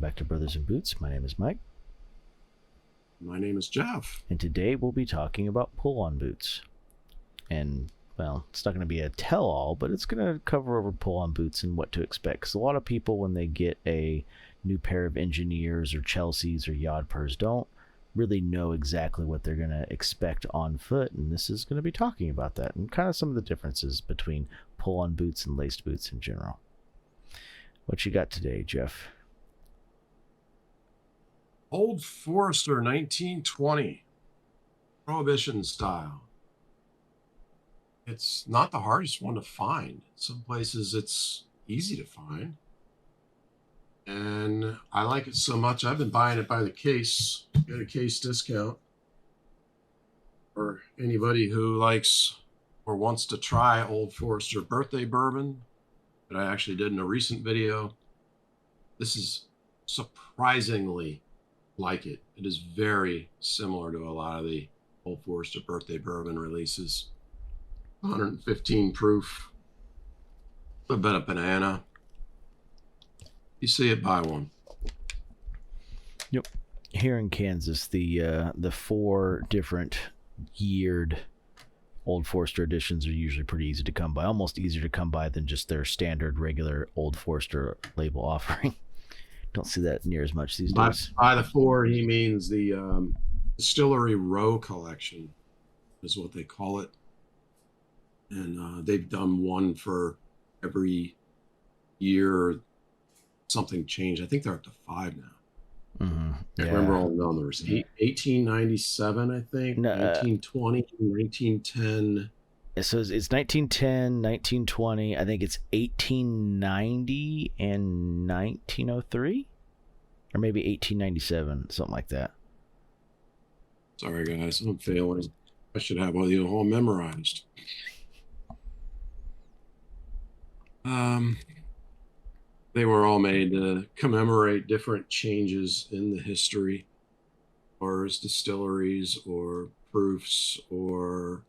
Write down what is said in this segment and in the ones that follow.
back to Brothers in Boots. My name is Mike. My name is Jeff. And today we'll be talking about pull-on boots. And, well, it's not going to be a tell-all, but it's going to cover over pull-on boots and what to expect. Because a lot of people, when they get a new pair of Engineers or Chelseas or Yodpers, don't really know exactly what they're going to expect on foot. And this is going to be talking about that and kind of some of the differences between pull-on boots and laced boots in general. What you got today, Jeff? Old Forester 1920. Prohibition style. It's not the hardest one to find. Some places it's easy to find. And I like it so much, I've been buying it by the case. Get a case discount. For anybody who likes or wants to try Old Forester birthday bourbon that I actually did in a recent video. This is surprisingly like it. It is very similar to a lot of the Old Forester birthday bourbon releases. 115 proof. A bit of banana. You see it, buy one. Yep. Here in Kansas, the 4 different yeared Old Forester editions are usually pretty easy to come by. Almost easier to come by than just their standard regular Old Forester label offering. Don't see that near as much these days. By the 4, he means the Distillery Row collection is what they call it. And they've done one for every year. Something changed. I think they're up to 5 now. Mm-hmm. I remember all the numbers. 1897, I think. 1920, 1910. So it's 1910, 1920. I think it's 1890 and 1903, or maybe 1897, something like that. Sorry, guys, I'm failing. I should have all you all memorized. They were all made to commemorate different changes in the history, or as distilleries, or proofs, or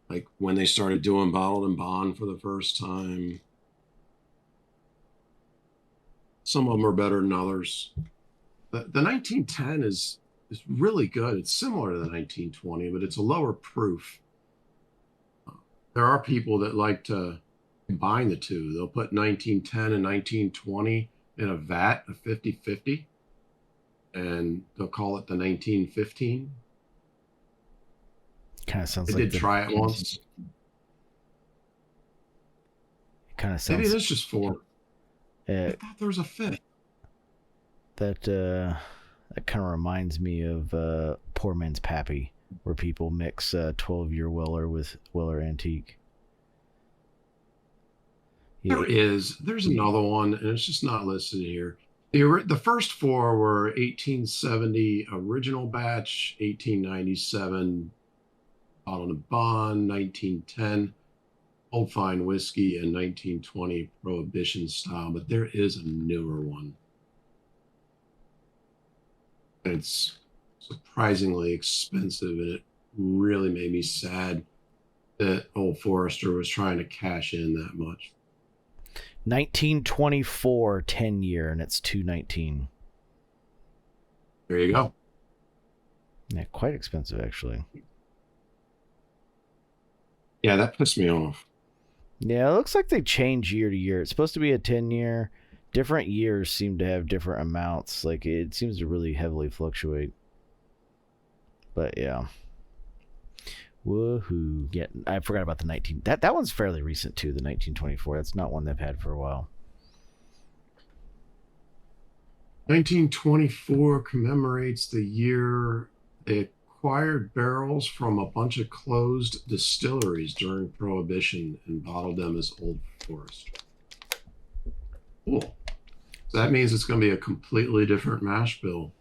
like when they started doing bottled and bond for the first time. Some of them are better than others. The 1910 is really good. It's similar to the 1920, but it's a lower proof. There are people that like to combine the two. They'll put 1910 and 1920 in a vat of 50-50, and they'll call it the 1915. Kind of sounds I like did try it once. It kind of sounds. Maybe it is just 4. I thought there was a 5th. That kind of reminds me of Poor Man's Pappy, where people mix 12-year Weller with Weller Antique. Yeah. There's another one, and it's just not listed here. The first 4 were 1870 original batch, 1897 bottled and bond, 1910 old fine whiskey, and 1920 prohibition style. But there is a newer one. It's surprisingly expensive, and it really made me sad that Old Forester was trying to cash in that much. 1924 10-year, and it's $219. There you go. Yeah, quite expensive, actually. Yeah, that pissed me off. Yeah, it looks like they change year to year. It's supposed to be a 10-year. Different years seem to have different amounts. Like, it seems to really heavily fluctuate. But, yeah. Woohoo. Yeah, I forgot about the 19... That one's fairly recent, too, the 1924. That's not one they've had for a while. 1924 commemorates the year they acquired barrels from a bunch of closed distilleries during Prohibition and bottled them as Old Forester. Cool. So that means it's going to be a completely different mash bill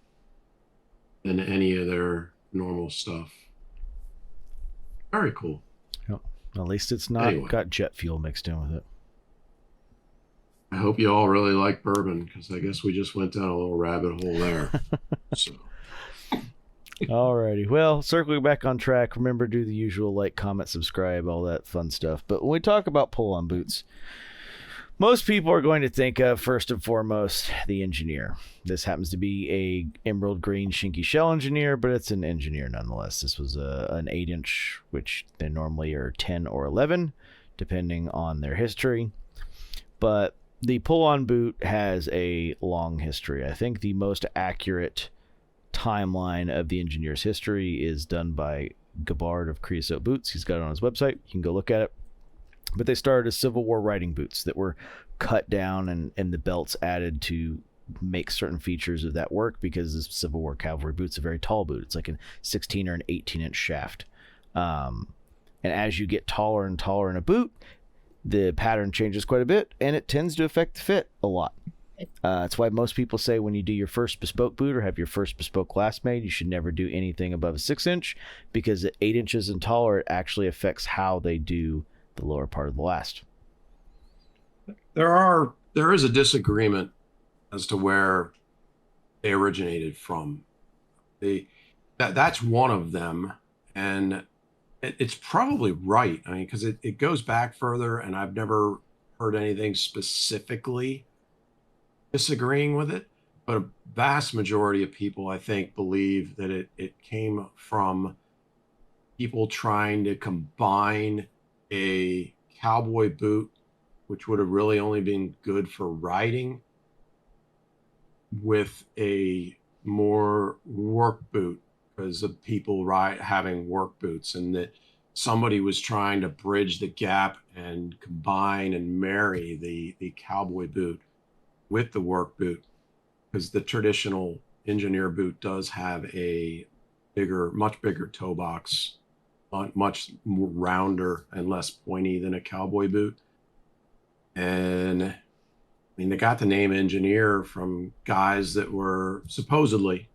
than any of their normal stuff. Very cool. Yep. At least it's not got jet fuel mixed in with it. I hope you all really like bourbon, because I guess we just went down a little rabbit hole there. So. Alrighty. Well, circling back on track, remember to do the usual like, comment, subscribe, all that fun stuff. But when we talk about pull-on boots, Most people are going to think of, first and foremost, the engineer. This happens to be a emerald green shinky shell engineer, but it's an engineer nonetheless. This was an 8-inch, which they normally are 10 or 11, depending on their history. But the pull-on boot has a long history. I think the most accurate timeline of the engineer's history is done by Gabbard of Creosote Boots. He's got it on his website. You can go look at it. But they started as Civil War riding boots that were cut down and the belts added to make certain features of that work, because the Civil War cavalry boot's a very tall boot. It's like a 16 or an 18-inch shaft. And as you get taller and taller in a boot, the pattern changes quite a bit, and it tends to affect the fit a lot. That's why most people say when you do your first bespoke boot or have your first bespoke glass made, you should never do anything above a 6-inch, because at 8 inches and taller, it actually affects how they do the lower part of the last. There is a disagreement as to where they originated from. That's one of them, and it's probably right. I mean, because it goes back further, and I've never heard anything specifically disagreeing with it. But a vast majority of people, I think, believe that it came from people trying to combine a cowboy boot, which would have really only been good for riding, with a more work boot, because of people having work boots, and that somebody was trying to bridge the gap and combine and marry the cowboy boot with the work boot, because the traditional engineer boot does have a much bigger toe box, much more rounder and less pointy than a cowboy boot. And I mean, they got the name engineer from guys that were supposedly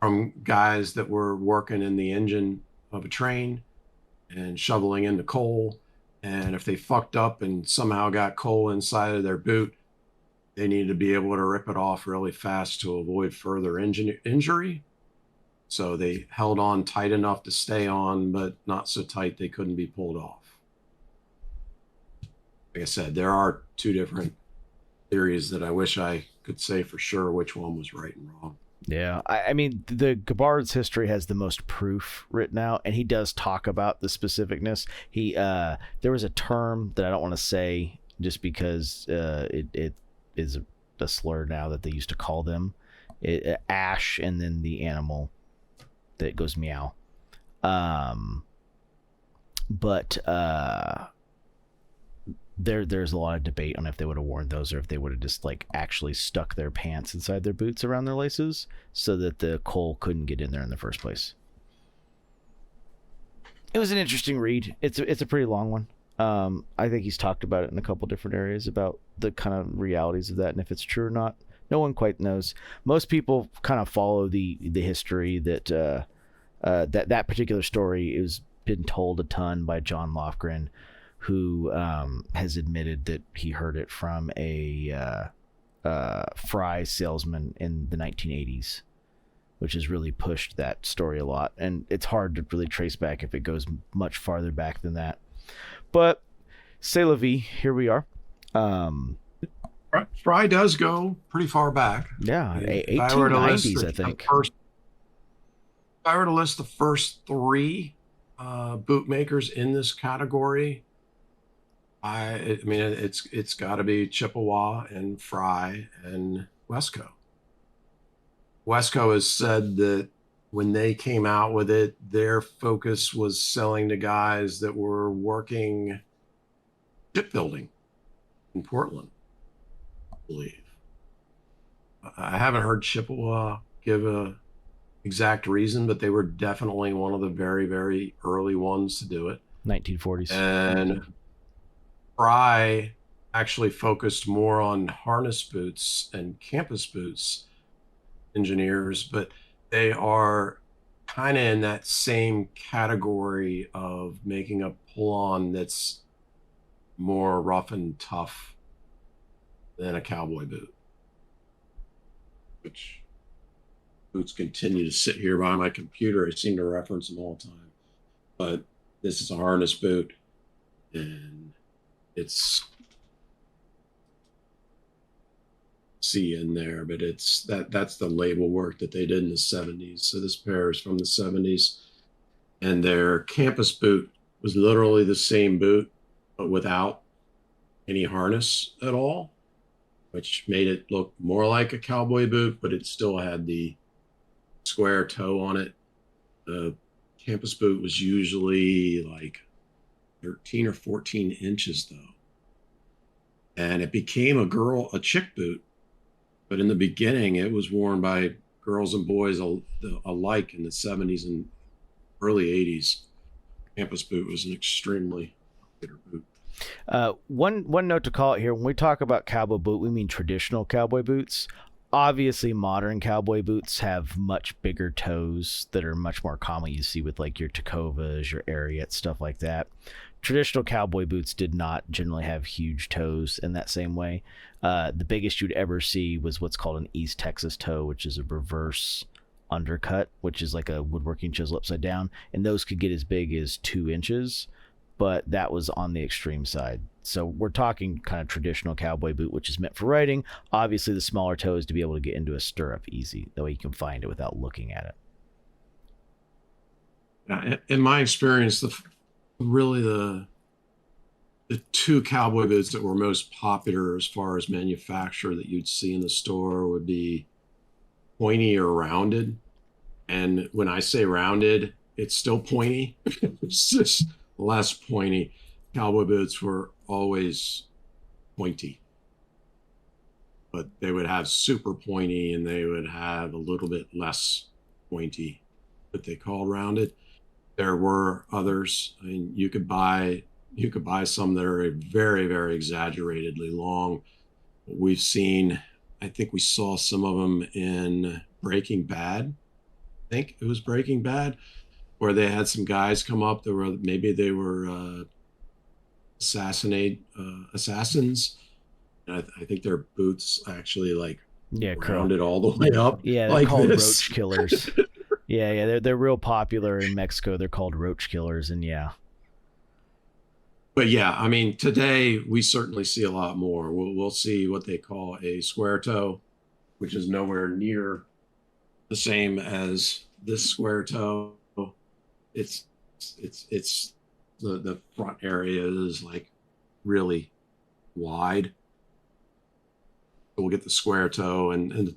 from guys that were working in the engine of a train and shoveling in the coal. And if they fucked up and somehow got coal inside of their boot, they needed to be able to rip it off really fast to avoid further injury. So they held on tight enough to stay on, but not so tight they couldn't be pulled off. Like I said, there are two different theories that I wish I could say for sure which one was right and wrong. Yeah, I mean, the Gabbard's history has the most proof written out, and he does talk about the specificness. There was a term that I don't want to say just because it is a slur now that they used to call them. Ash and then the animal that goes meow. But there's a lot of debate on if they would have worn those or if they would have just like actually stuck their pants inside their boots around their laces so that the coal couldn't get in there in the first place. It was an interesting read. It's a pretty long one. I think he's talked about it in a couple different areas about the kind of realities of that and if it's true or not. No one quite knows. Most people kind of follow the history that that particular story has been told a ton by John Lofgren, who has admitted that he heard it from a Fry salesman in the 1980s, which has really pushed that story a lot. And it's hard to really trace back if it goes much farther back than that. But c'est la vie, here we are. Fry does go pretty far back. Yeah, 1890s, I think. If I were to list the first three bootmakers in this category, I mean, it's got to be Chippewa and Fry and Wesco. Wesco has said that when they came out with it, their focus was selling to guys that were working shipbuilding in Portland, I believe. I haven't heard Chippewa give a exact reason, but they were definitely one of the very, very early ones to do it. 1940s. And Fry actually focused more on harness boots and campus boots engineers, but they are kind of in that same category of making a pull-on that's more rough and tough than a cowboy boot. Which boots continue to sit here by my computer. I seem to reference them all the time. But this is a harness boot, and it's see in there, but that's the label work that they did in the 70s. So this pair is from the 70s, and their campus boot was literally the same boot, but without any harness at all, which made it look more like a cowboy boot, but it still had the square toe on it. The campus boot was usually like 13 or 14 inches though. And it became a chick boot. But in the beginning, it was worn by girls and boys alike in the 70s and early 80s. Campus boot was an extremely popular boot. One note to call it here: when we talk about cowboy boot, we mean traditional cowboy boots. Obviously, modern cowboy boots have much bigger toes that are much more common. You see with like your Tacovas, your Ariats, stuff like that. Traditional cowboy boots did not generally have huge toes in that same way. The biggest you'd ever see was what's called an East Texas toe, which is a reverse undercut, which is like a woodworking chisel upside down, and those could get as big as 2 inches, but that was on the extreme side. So we're talking kind of traditional cowboy boot, which is meant for riding. Obviously, the smaller toe is to be able to get into a stirrup easy. That way you can find it without looking at it. In my experience, really the two cowboy boots that were most popular as far as manufacturer that you'd see in the store would be pointy or rounded. And when I say rounded, it's still pointy. It's just less pointy. Cowboy boots were always pointy, but they would have super pointy and they would have a little bit less pointy that they called rounded. There were others. I mean, you could buy some that are very, very exaggeratedly long. We've seen, I think we saw some of them in Breaking Bad. I think it was Breaking Bad, where they had some guys come up. Maybe they were assassins. And I think their boots actually like rounded all the way up. Yeah, they're like called this. roach killers. Yeah, they're real popular in Mexico. They're called roach killers, and yeah. But yeah, I mean, today we certainly see a lot more. We'll see what they call a square toe, which is nowhere near the same as this square toe. It's the front area is like really wide. We'll get the square toe and the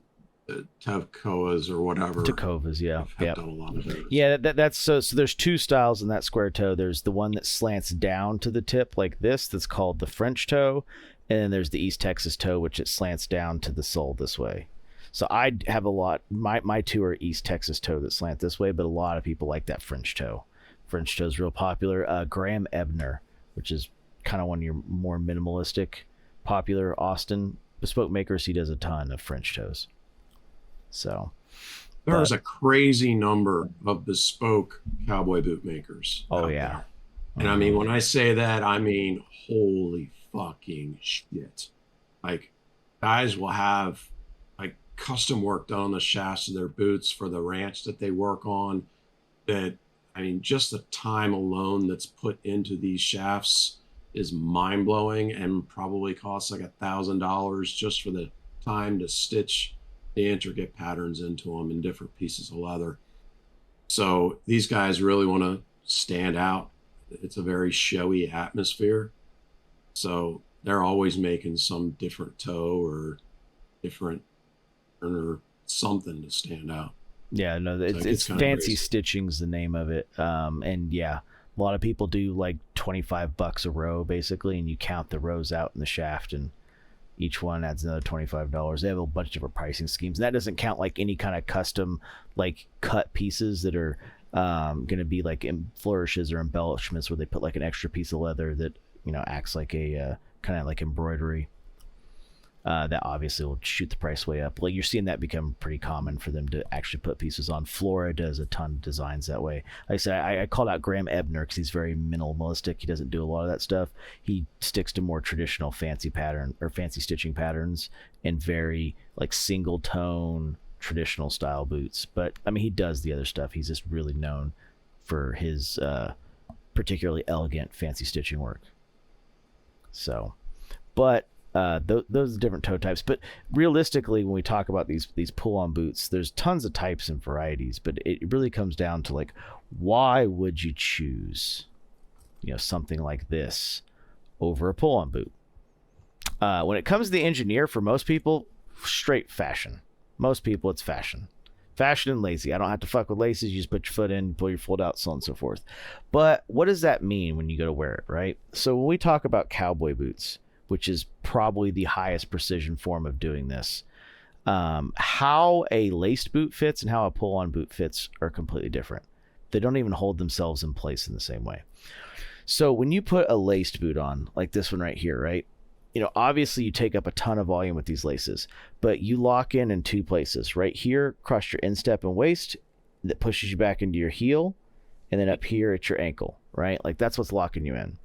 Tavcoas or whatever. Tacovas, yeah. I've done a lot of those. Yeah, that's so there's two styles in that square toe. There's the one that slants down to the tip like this, that's called the French toe, and then there's the East Texas toe, which it slants down to the sole this way. So I have a lot, my two are East Texas toe that slant this way, but a lot of people like that French toe. French toe is real popular. Graham Ebner, which is kind of one of your more minimalistic, popular Austin bespoke makers, he does a ton of French toes. So there's a crazy number of bespoke cowboy boot makers. Oh yeah. There. And I mean, when I say that, I mean, holy fucking shit. Like, guys will have like custom work done on the shafts of their boots for the ranch that they work on. That, I mean, just the time alone that's put into these shafts is mind blowing, and probably costs like $1,000 just for the time to stitch the intricate patterns into them in different pieces of leather. So these guys really want to stand out. It's a very showy atmosphere. So they're always making some different toe or different or something to stand out. Yeah, no, it's fancy stitching's the name of it. And yeah, a lot of people do like $25 a row basically, and you count the rows out in the shaft, and each one adds another $25. They have a bunch of different pricing schemes, and that doesn't count like any kind of custom like cut pieces that are going to be like flourishes or embellishments where they put like an extra piece of leather that, you know, acts like a kind of like embroidery. That obviously will shoot the price way up. Like, you're seeing that become pretty common for them to actually put pieces on. Flora does a ton of designs that way. Like I said, I called out Graham Ebner because he's very minimalistic. He doesn't do a lot of that stuff. He sticks to more traditional fancy pattern or fancy stitching patterns and very like single tone traditional style boots. But I mean, he does the other stuff. He's just really known for his particularly elegant fancy stitching work. So, but Those are different toe types. But realistically, when we talk about these pull-on boots, there's tons of types and varieties. But it really comes down to like, why would you choose, something like this over a pull-on boot? When it comes to the engineer, for most people, straight fashion. Most people, it's fashion. Fashion and lazy. I don't have to fuck with laces. You just put your foot in, pull your foot out, so on and so forth. But what does that mean when you go to wear it, right? So when we talk about cowboy boots, which is probably the highest precision form of doing this, how a laced boot fits and how a pull-on boot fits are completely different. They don't even hold themselves in place in the same way. So when you put a laced boot on, like this one right here, right? Obviously you take up a ton of volume with these laces, but you lock in two places. Right here, across your instep and waist, that pushes you back into your heel, and then up here at your ankle, right? Like that's what's locking you in.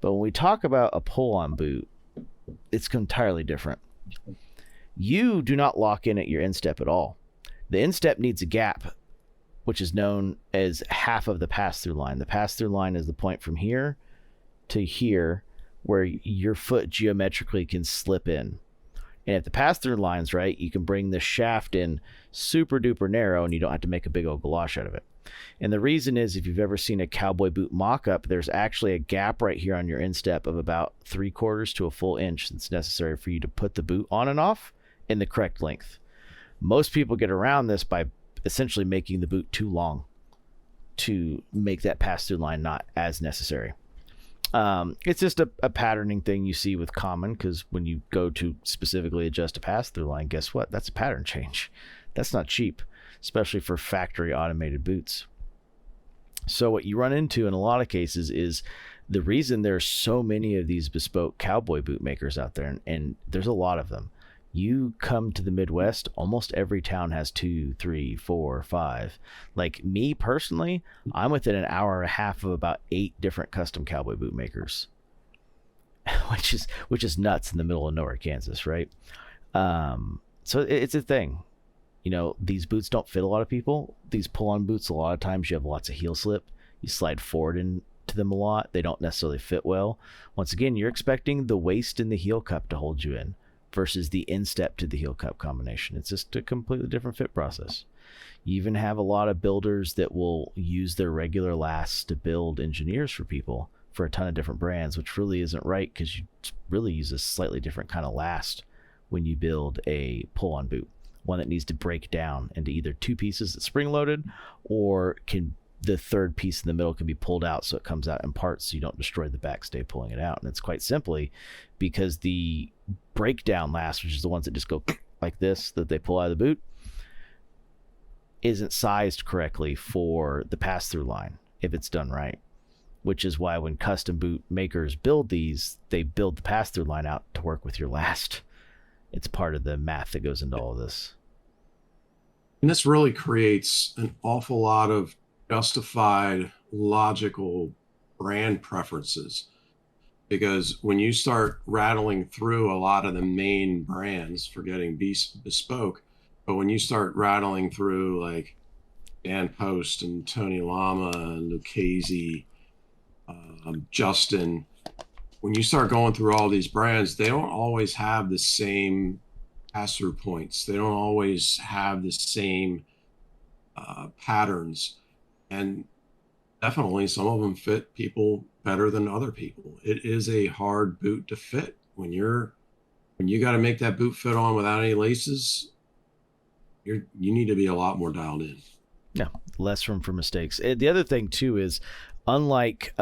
But when we talk about a pull-on boot, it's entirely different. You do not lock in at your instep at all. The instep needs a gap, which is known as half of the pass-through line. The pass-through line is the point from here to here, where your foot geometrically can slip in. And if the pass-through line's right, you can bring the shaft in super duper narrow and you don't have to make a big old galosh out of it. And the reason is, if you've ever seen a cowboy boot mock-up, there's actually a gap right here on your instep of about 3/4 to a full inch that's necessary for you to put the boot on and off in the correct length. Most people get around this by essentially making the boot too long to make that pass-through line not as necessary. It's just a patterning thing you see with common, because when you go to specifically adjust a pass-through line, guess what? That's a pattern change. That's not cheap, especially for factory automated boots. So what you run into in a lot of cases is the reason there's so many of these bespoke cowboy boot makers out there, and there's a lot of them. You come to the Midwest, almost every town has 2, 3, 4, 5. Like me personally, I'm within an hour and a half of about 8 different custom cowboy boot makers, which is nuts in the middle of nowhere, Kansas, right? So it's a thing. These boots don't fit a lot of people. These pull-on boots, a lot of times you have lots of heel slip. You slide forward into them a lot. They don't necessarily fit well. Once again, you're expecting the waist and the heel cup to hold you in, versus the instep to the heel cup combination. It's just a completely different fit process. You even have a lot of builders that will use their regular lasts to build engineers for people for a ton of different brands, which really isn't right, because you really use a slightly different kind of last when you build a pull-on boot. One that needs to break down into either 2 pieces that's spring-loaded, or the third piece in the middle can be pulled out so it comes out in parts so you don't destroy the backstay pulling it out. And it's quite simply because the breakdown last, which is the ones that just go like this, that they pull out of the boot, isn't sized correctly for the pass-through line if it's done right. Which is why when custom boot makers build these, they build the pass-through line out to work with your last. It's part of the math that goes into all of this. And this really creates an awful lot of justified, logical brand preferences. Because when you start rattling through a lot of the main brands, forgetting bespoke, but when you start rattling through like Dan Post and Tony Lama and Lucchese, Justin, when you start going through all these brands, they don't always have the same pass-through points. They don't always have the same patterns. And definitely some of them fit people better than other people. It is a hard boot to fit. When you got to make that boot fit on without any laces, you need to be a lot more dialed in. Yeah, less room for mistakes. The other thing too is, unlike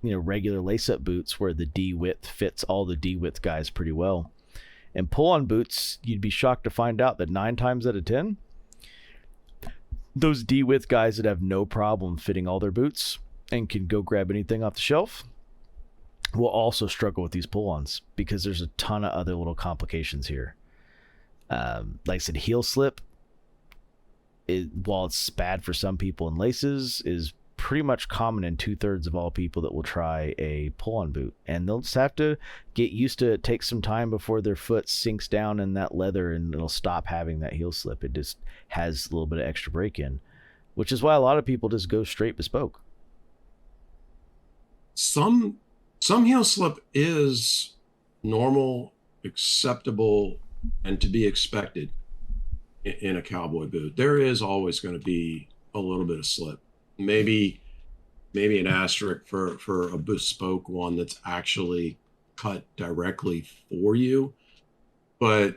regular lace-up boots where the D width fits all the D width guys pretty well, in pull-on boots, you'd be shocked to find out that 9 times out of 10, those D width guys that have no problem fitting all their boots and can go grab anything off the shelf will also struggle with these pull-ons, because there's a ton of other little complications here. Like I said, heel slip, while it's bad for some people in laces, is pretty much common in 2/3 of all people that will try a pull-on boot, and they'll just have to get used to it. Take some time before their foot sinks down in that leather and it'll stop having that heel slip. It just has a little bit of extra break-in, which is why a lot of people just go straight bespoke. Some heel slip is normal, acceptable, and to be expected in a cowboy boot. There is always going to be a little bit of slip. Maybe an asterisk for a bespoke one that's actually cut directly for you. But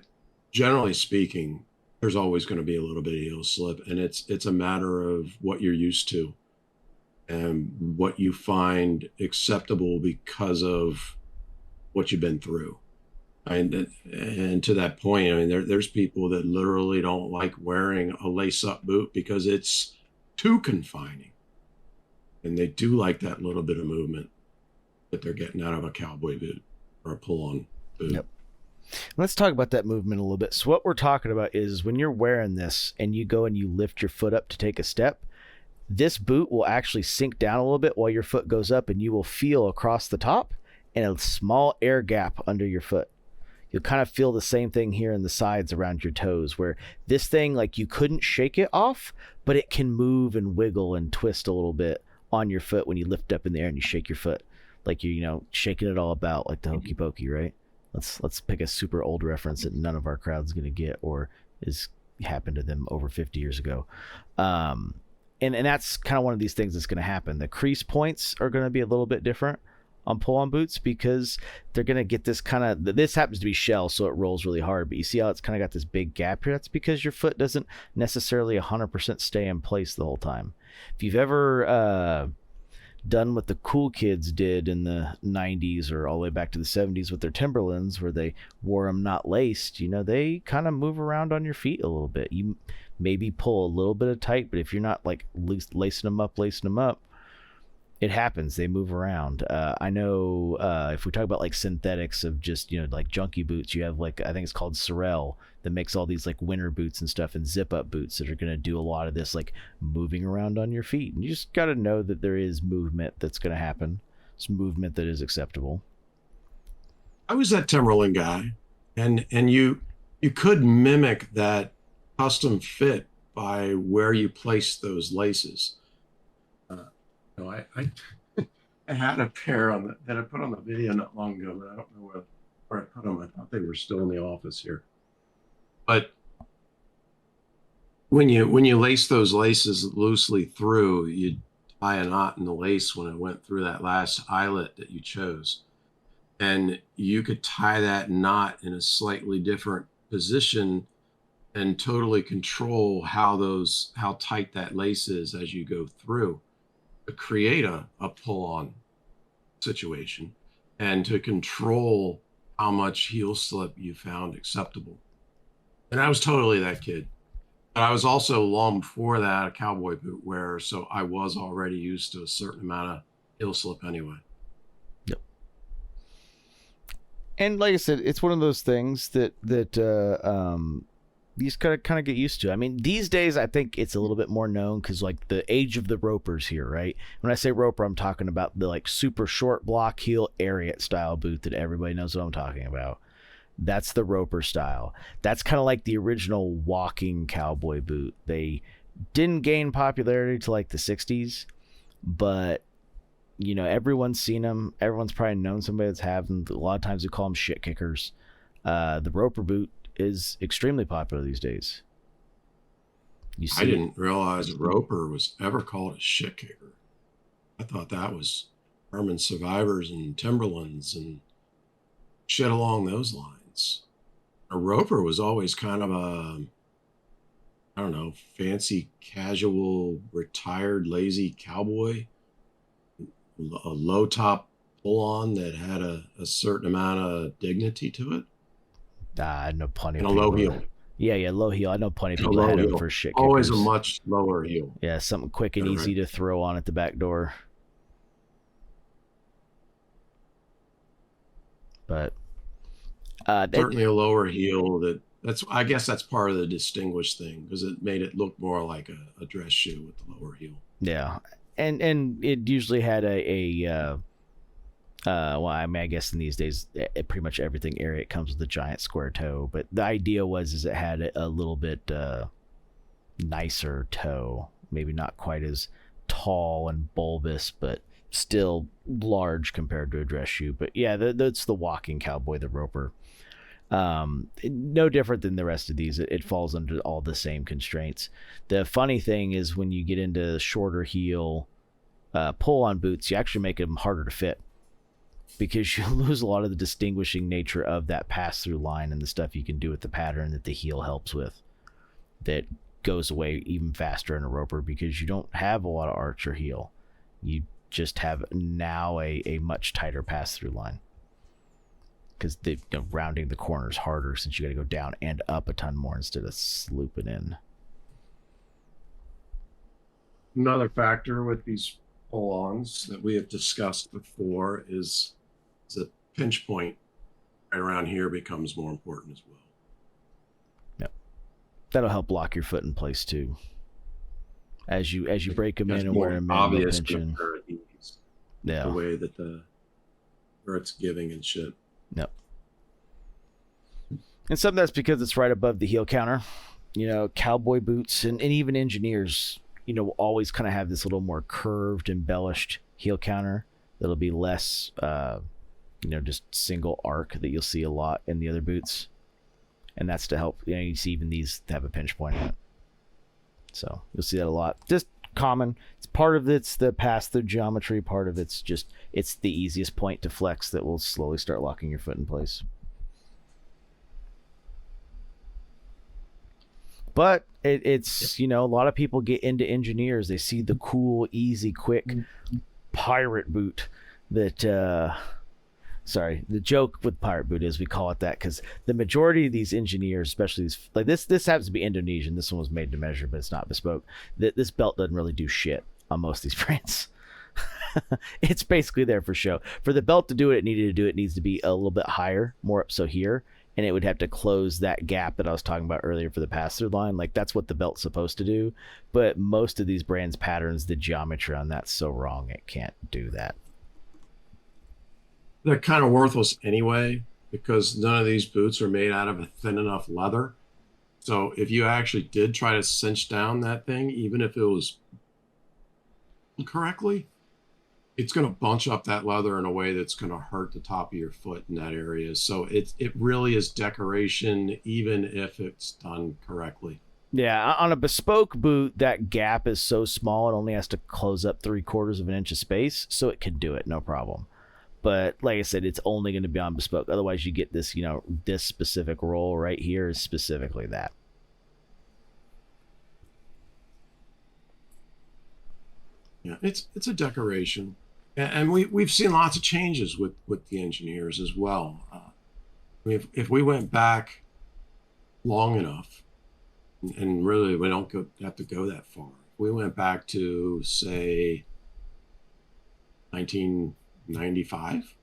generally speaking, there's always going to be a little bit of heel slip, and it's a matter of what you're used to and what you find acceptable because of what you've been through. And to that point, I mean, there's people that literally don't like wearing a lace-up boot because it's too confining, and they do like that little bit of movement that they're getting out of a cowboy boot or a pull-on boot. Yep. Let's talk about that movement a little bit. So what we're talking about is when you're wearing this and you go and you lift your foot up to take a step, this boot will actually sink down a little bit while your foot goes up, and you will feel across the top and a small air gap under your foot. You'll kind of feel the same thing here in the sides around your toes, where this thing, like, you couldn't shake it off, but it can move and wiggle and twist a little bit on your foot when you lift up in the air and you shake your foot, like you're, shaking it all about, like the hokey pokey, right? Let's pick a super old reference that none of our crowd's gonna get or is happened to them over 50 years ago. And that's kind of one of these things that's gonna happen. The crease points are gonna be a little bit different on pull-on boots because they're gonna get this kind of, this happens to be shell, so it rolls really hard, but you see how it's kind of got this big gap here? That's because your foot doesn't necessarily 100% stay in place the whole time. If you've ever done what the cool kids did in the 90s or all the way back to the 70s with their Timberlands, where they wore them not laced, they kind of move around on your feet a little bit. You maybe pull a little bit of tight, but if you're not like lacing them up, it happens. They move around. I know if we talk about like synthetics of just, like junky boots, you have like, I think it's called Sorel that makes all these like winter boots and stuff, and zip up boots that are going to do a lot of this, like moving around on your feet. And you just got to know that there is movement that's going to happen. It's movement that is acceptable. I was that Timberland guy, and you could mimic that custom fit by where you place those laces. I I had a pair that I put on the video not long ago, but I don't know where I put them. I thought they were still in the office here. But when you lace those laces loosely through, you tie a knot in the lace when it went through that last eyelet that you chose, and you could tie that knot in a slightly different position and totally control how tight that lace is as you go through, to create a pull-on situation and to control how much heel slip you found acceptable. And I was totally that kid. But I was also, long before that, a cowboy boot wearer, so I was already used to a certain amount of heel slip anyway. Yep. And like I said, it's one of those things that you just kind of get used to. I mean, these days I think it's a little bit more known because like the age of the ropers here, right? When I say roper, I'm talking about the like super short block heel Ariat style boot that everybody knows what I'm talking about. That's the roper style. That's kind of like the original walking cowboy boot. They didn't gain popularity to like the 60s, but everyone's seen them. Everyone's probably known somebody that's had them. A lot of times we call them shit kickers. The roper boot is extremely popular these days. I didn't realize roper was ever called a shit kicker. I thought that was Herman Survivors and Timberlands and shit along those lines. A roper was always kind of I don't know, fancy, casual, retired, lazy cowboy. A low top pull on that had a certain amount of dignity to it. I know plenty and of a people. Low heel. Yeah, low heel. I know plenty of people that had them for shit kickers. Always a much lower heel. Yeah, something quick and easy to throw on at the back door. But certainly a lower heel. I guess that's part of the distinguished thing, because it made it look more like a dress shoe with the lower heel. Yeah, and it usually had well, I mean, I guess in these days, pretty much everything Ariat comes with a giant square toe. But the idea is it had a little bit nicer toe, maybe not quite as tall and bulbous, but still large compared to a dress shoe. But yeah, that's the walking Cowboy, the Roper. No different than the rest of these. It falls under all the same constraints. The funny thing is when you get into shorter heel pull-on boots, you actually make them harder to fit because you lose a lot of the distinguishing nature of that pass-through line and the stuff you can do with the pattern that the heel helps with. That goes away even faster in a Roper because you don't have a lot of arch or heel. You just have now a much tighter pass-through line. Because rounding the corners harder since you got to go down and up a ton more instead of slooping in. Another factor with these pull-ons that we have discussed before is the pinch point right around here becomes more important as well. Yep, that'll help lock your foot in place too. As you break them in and wear them in, obvious pinching. Yeah, the way that where it's giving and shit. Yep. And some of that's because it's right above the heel counter. Cowboy boots and even engineers, always kind of have this little more curved, embellished heel counter that'll be less, just single arc that you'll see a lot in the other boots. And that's to help, you see even these have a pinch point in it. So you'll see that a lot. Just common. It's part of it's the pass-through geometry. Part of it's the easiest point to flex that will slowly start locking your foot in place. But it's a lot of people get into engineers. They see the cool, easy, quick pirate boot that sorry, the joke with pirate boot is we call it that because the majority of these engineers, especially these, like this happens to be Indonesian. This one was made to measure, but it's not bespoke. This belt doesn't really do shit on most of these brands. It's basically there for show. For the belt to do what it needed to do, it needs to be a little bit higher, more up so here, and it would have to close that gap that I was talking about earlier for the pass-through line. Like that's what the belt's supposed to do. But most of these brands' patterns, the geometry on that's so wrong, it can't do that. They're kind of worthless anyway because none of these boots are made out of a thin enough leather. So if you actually did try to cinch down that thing, even if it was correctly, it's going to bunch up that leather in a way that's going to hurt the top of your foot in that area. So it really is decoration, even if it's done correctly. Yeah, on a bespoke boot, that gap is so small it only has to close up 3/4 of an inch of space, so it can do it, no problem. But like I said, it's only going to be on bespoke. Otherwise, you get this, this specific roll right here is specifically that. Yeah, it's a decoration. And we've seen lots of changes with the engineers as well. If we went back long enough, and really we don't have to go that far. If we went back to, say, 1995,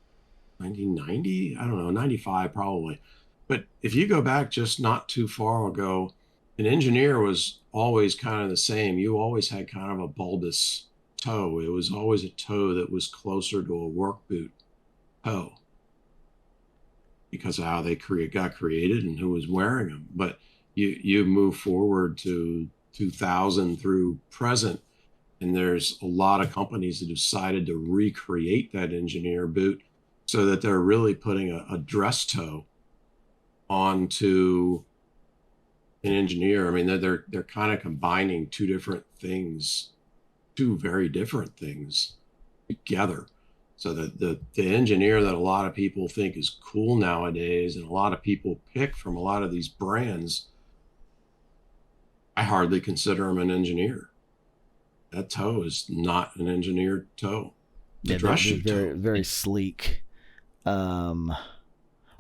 1990, I don't know, 95 probably. But if you go back just not too far ago, an engineer was always kind of the same. You always had kind of a bulbous toe. It was always a toe that was closer to a work boot toe because of how they got created and who was wearing them. But you move forward to 2000 through present, and there's a lot of companies that decided to recreate that engineer boot so that they're really putting a dress toe onto an engineer. I mean, they're kind of combining two very different things together. So that the engineer that a lot of people think is cool nowadays, and a lot of people pick from a lot of these brands, I hardly consider him an engineer. That toe is not an engineered toe. Yeah, they're very sleek. I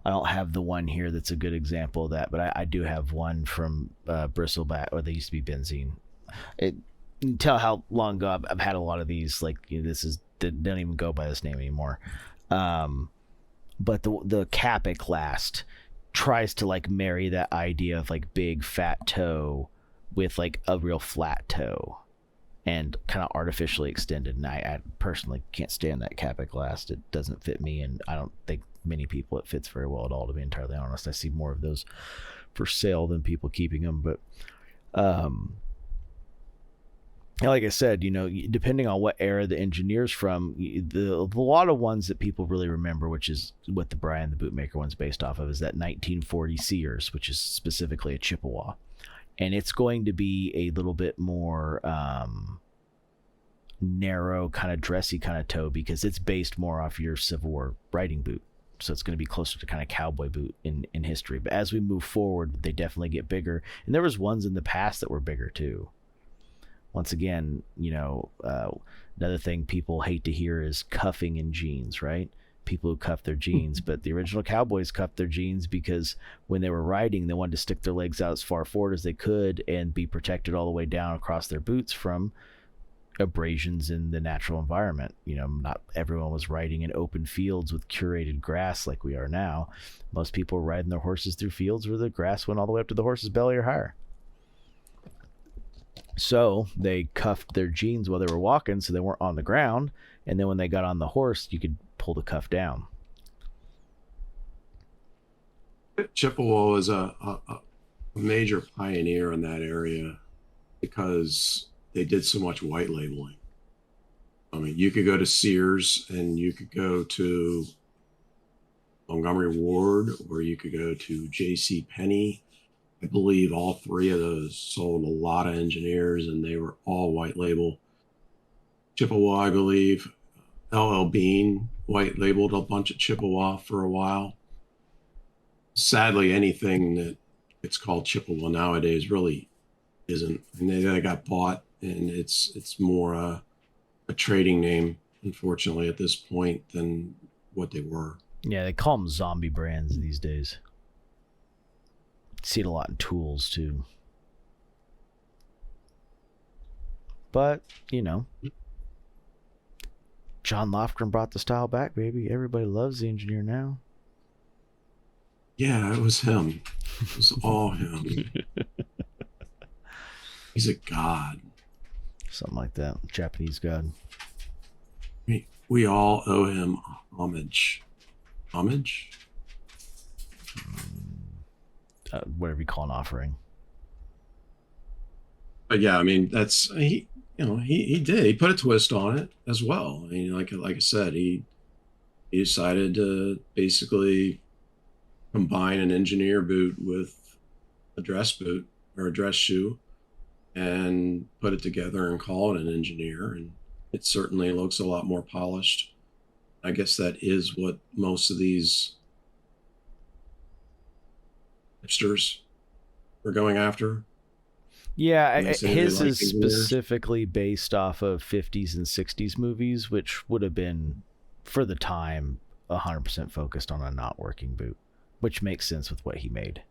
don't have the one here that's a good example of that, but I do have one from Bristleback, or they used to be Benzene. You can tell how long ago I've had a lot of these. Like, they don't even go by this name anymore. But the Capic last tries to like marry that idea of like big fat toe with like a real flat toe and kind of artificially extended. And I personally can't stand that Capic last. It doesn't fit me, and I don't think many people it fits very well at all, to be entirely honest. I see more of those for sale than people keeping them. But like I said, depending on what era the engineer's from, a lot of ones that people really remember, which is what the Brian the Bootmaker one's based off of, is that 1940 Sears, which is specifically a Chippewa. And it's going to be a little bit more narrow, kind of dressy kind of toe, because it's based more off your Civil War riding boot. So it's going to be closer to kind of cowboy boot in history. But as we move forward, they definitely get bigger. And there was ones in the past that were bigger too. Once again, another thing people hate to hear is cuffing in jeans, right? People who cuff their jeans, but the original cowboys cuffed their jeans because when they were riding, they wanted to stick their legs out as far forward as they could and be protected all the way down across their boots from abrasions in the natural environment. Not everyone was riding in open fields with curated grass like we are now. Most people were riding their horses through fields where the grass went all the way up to the horse's belly or higher. So they cuffed their jeans while they were walking so they weren't on the ground. And then when they got on the horse, you could pull the cuff down. Chippewa was a major pioneer in that area because they did so much white labeling. I mean, you could go to Sears and you could go to Montgomery Ward, or you could go to J.C. Penney. I believe all three of those sold a lot of engineers, and they were all white label. Chippewa, I believe, LL Bean white labeled a bunch of Chippewa for a while. Sadly, anything that it's called Chippewa nowadays really isn't, and they got bought, and it's more a trading name, unfortunately, at this point than what they were. Yeah, they call them zombie brands these days. See it a lot in tools too. But, John Lofgren brought the style back, baby. Everybody loves the engineer now. Yeah, it was him. It was all him. He's a god. Something like that. Japanese god. We all owe him homage. Homage? Whatever you call an offering. But yeah, I mean, that's he did. He put a twist on it as well. I mean, like I said, he decided to basically combine an engineer boot with a dress boot or a dress shoe and put it together and call it an engineer. And it certainly looks a lot more polished. I guess that is what most of these hipsters were going after. Yeah, his is specifically based off of 50s and 60s movies, which would have been, for the time, 100% focused on a not working boot, which makes sense with what he made.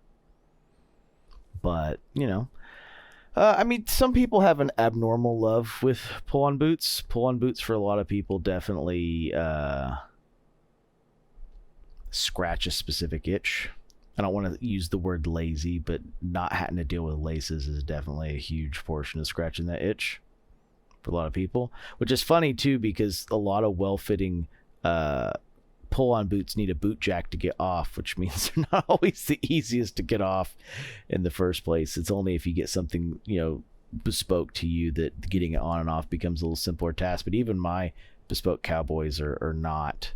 But, I mean, some people have an abnormal love with pull-on boots. Pull-on boots for a lot of people definitely scratch a specific itch. I don't want to use the word lazy, but not having to deal with laces is definitely a huge portion of scratching that itch for a lot of people, which is funny too, because a lot of well-fitting pull-on boots need a boot jack to get off, which means they're not always the easiest to get off in the first place. It's only if you get something, bespoke to you that getting it on and off becomes a little simpler task. But even my bespoke Cowboys are not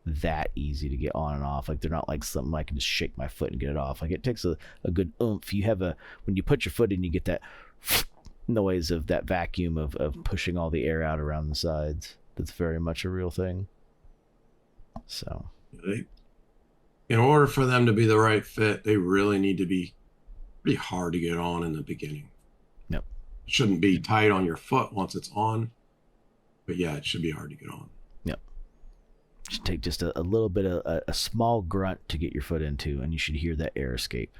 that easy to get on and off. Like, they're not like something I can just shake my foot and get it off. Like, it takes a good oomph. When you put your foot in, you get that noise of that vacuum of pushing all the air out around the sides. That's very much a real thing. So in order for them to be the right fit, they really need to be pretty hard to get on in the beginning. Yep. It shouldn't be tight on your foot once it's on, but yeah, it should be hard to get on. Yep. Should take just a little bit of a small grunt to get your foot into, and you should hear that air escape.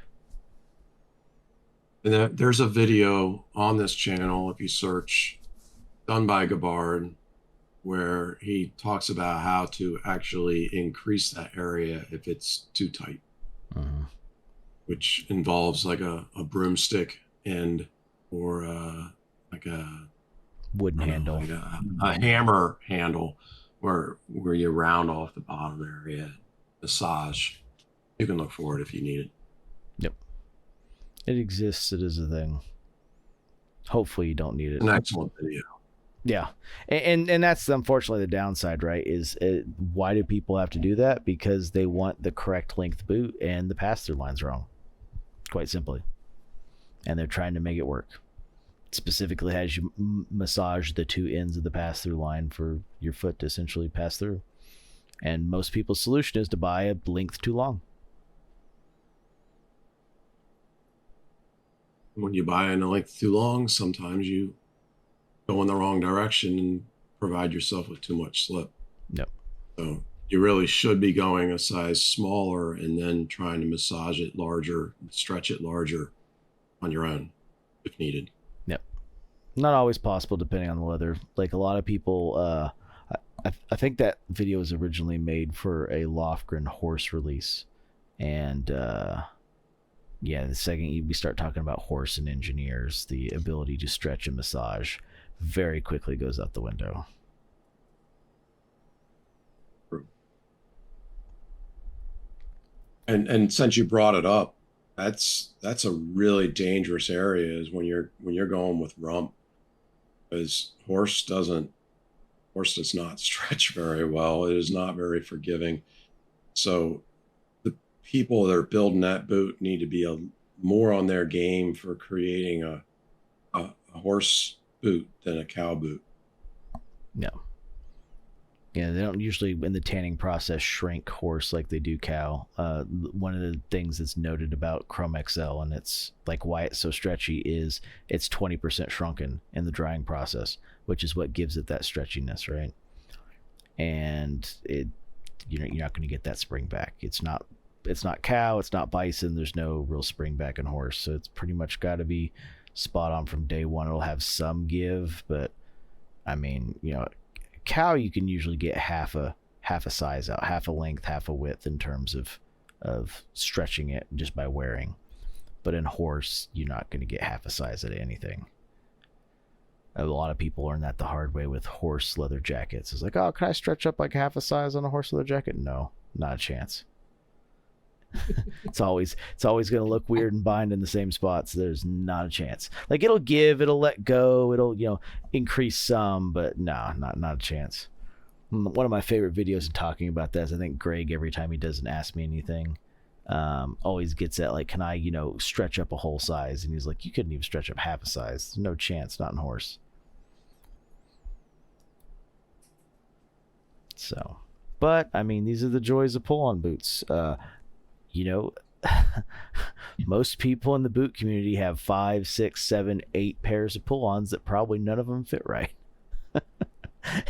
And there's a video on this channel, if you search, done by Gabbard, where he talks about how to actually increase that area if it's too tight, which involves like a broomstick end or like a wooden handle, like a hammer handle where you round off the bottom area, massage. You can look for it if you need it. Yep. It exists. It is a thing. Hopefully you don't need it. An excellent video. Yeah, and that's unfortunately the downside, right? Is why do people have to do that? Because they want the correct length boot and the pass-through line's wrong, quite simply, and they're trying to make it work. It specifically has you massage the two ends of the pass-through line for your foot to essentially pass through, and most people's solution is to buy a length too long. When you buy in a length too long, sometimes you go in the wrong direction and provide yourself with too much slip. Yep. So you really should be going a size smaller and then trying to massage it larger, stretch it larger on your own if needed. Yep. Not always possible depending on the leather. Like a lot of people, I think that video was originally made for a Lofgren horse release. And yeah, the second we start talking about horse and engineers, the ability to stretch and massage very quickly goes out the window. And since you brought it up, that's a really dangerous area is when you're going with rump, because horse does not stretch very well. It is not very forgiving. So the people that are building that boot need to be more on their game for creating a horse boot than a cow boot. No. Yeah, they don't usually in the tanning process shrink horse like they do cow. One of the things that's noted about Chrome XL and it's like why it's so stretchy is it's 20% shrunken in the drying process, which is what gives it that stretchiness, right? And you're not going to get that spring back. It's not cow, it's not bison. There's no real spring back in horse, so it's pretty much got to be spot on from day one. It'll have some give, but I mean, cow you can usually get half a size out, half a length, half a width in terms of stretching it just by wearing. But in horse, you're not going to get half a size out of anything. A lot of people learn that the hard way with horse leather jackets. It's like, oh, can I stretch up like half a size on a horse leather jacket? No, not a chance. It's always going to look weird and bind in the same spots. There's not a chance. Like it'll give, it'll let go, it'll increase some, but no, not a chance. One of my favorite videos in talking about that is I think Greg, every time he doesn't ask me anything, always gets at like, can I stretch up a whole size? And he's like, you couldn't even stretch up half a size. No chance, not in horse. So, but I mean, these are the joys of pull-on boots. Most people in the boot community have 5, 6, 7, 8 pairs of pull-ons that probably none of them fit right.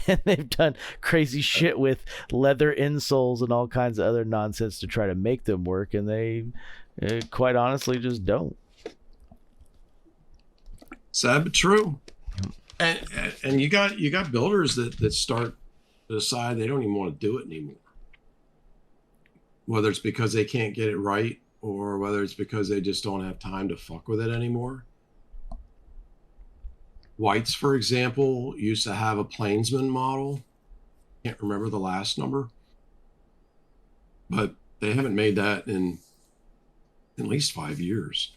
And they've done crazy shit with leather insoles and all kinds of other nonsense to try to make them work, and they quite honestly just don't. Sad but true. And you got builders that start to decide they don't even want to do it anymore. Whether it's because they can't get it right or whether it's because they just don't have time to fuck with it anymore. Whites, for example, used to have a Plainsman model. Can't remember the last number. But they haven't made that in at least 5 years.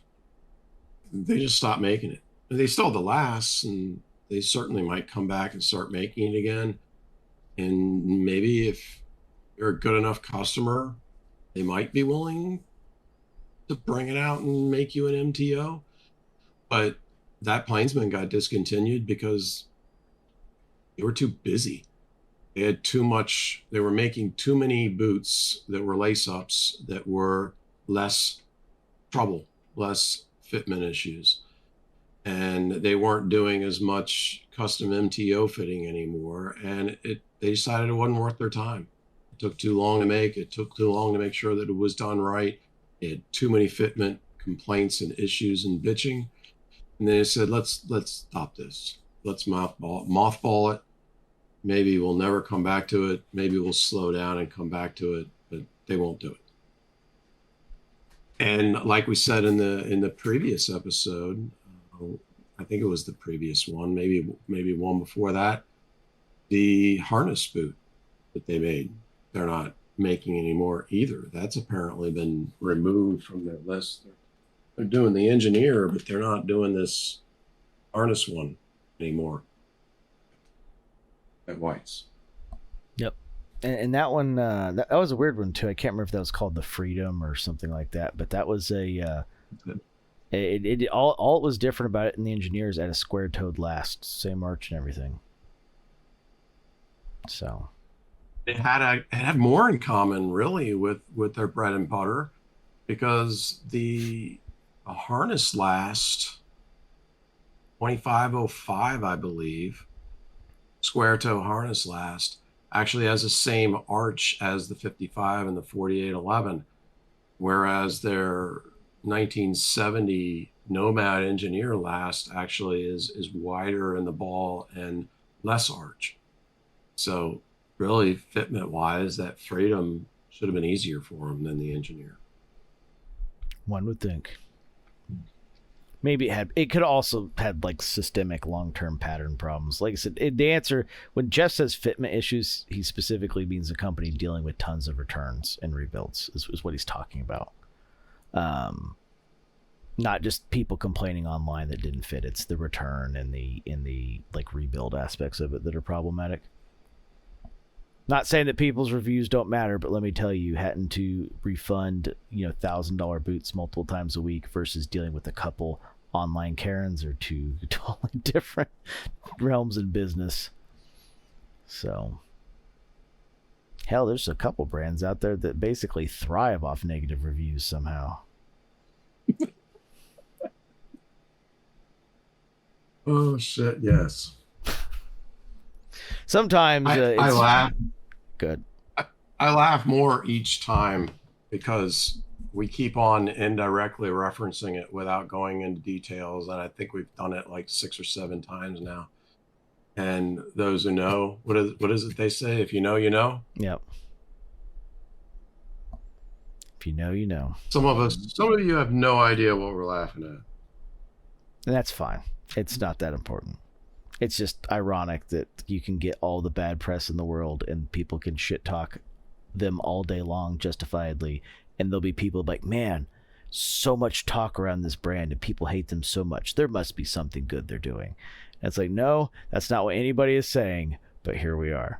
They just stopped making it. They still have the lasts, and they certainly might come back and start making it again. And maybe if you're a good enough customer, they might be willing to bring it out and make you an MTO. But that Plainsman got discontinued because they were too busy. They had too much, they were making too many boots that were lace ups that were less trouble, less fitment issues. And they weren't doing as much custom MTO fitting anymore. And they decided it wasn't worth their time. It took too long to make. It took too long to make sure that it was done right. It had too many fitment complaints and issues and bitching. And they said, let's stop this. Let's mothball it. Maybe we'll never come back to it. Maybe we'll slow down and come back to it, but they won't do it. And like we said in the previous episode, I think it was the previous one, maybe one before that, the harness boot that they made, they're not making anymore either. That's apparently been removed from their list. They're doing the engineer, but they're not doing this harness one anymore at White's. Yep. And that one, that was a weird one too. I can't remember if that was called the Freedom or something like that, but that was all it was different about it in the engineers had a square-toed last, same arch and everything. So It had more in common really with their bread and butter, because the harness last 2505, I believe, square toe harness last actually has the same arch as the 55 and the 4811, whereas their 1970 Nomad Engineer last actually is wider in the ball and less arch. So really, fitment wise, that Freedom should have been easier for him than the Engineer. one would think. Maybe it could also had like systemic long-term pattern problems. Like I said, the answer when Jeff says fitment issues, he specifically means a company dealing with tons of returns and rebuilds is what he's talking about. Not just people complaining online that didn't fit. It's the return and the like rebuild aspects of it that are problematic. Not saying that people's reviews don't matter, but let me tell you, having to refund, $1,000 boots multiple times a week versus dealing with a couple online Karens are two totally different realms in business. So, hell, there's a couple brands out there that basically thrive off negative reviews somehow. Oh shit! Yes. Sometimes I laugh. Good. I laugh more each time because we keep on indirectly referencing it without going into details, and I think we've done it like 6 or 7 times now. And those who know, what is it they say? If you know, you know. Yep. If you know, you know. Some of you have no idea what we're laughing at. And that's fine. It's not that important. It's just ironic that you can get all the bad press in the world and people can shit talk them all day long justifiably. And there'll be people like, man, so much talk around this brand and people hate them so much. There must be something good they're doing. And it's like, no, that's not what anybody is saying, but here we are.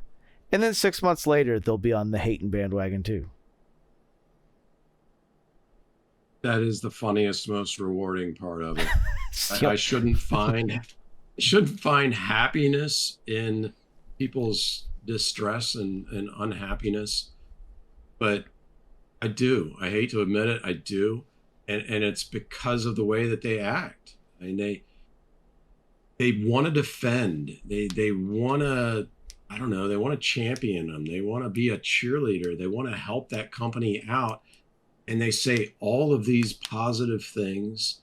And then 6 months later, they'll be on the hating bandwagon too. That is the funniest, most rewarding part of it. I shouldn't find happiness in people's distress and unhappiness, but I do. I hate to admit it, I do, and it's because of the way that they act. I mean, they want to defend. They want to. I don't know. They want to champion them. They want to be a cheerleader. They want to help that company out, and they say all of these positive things,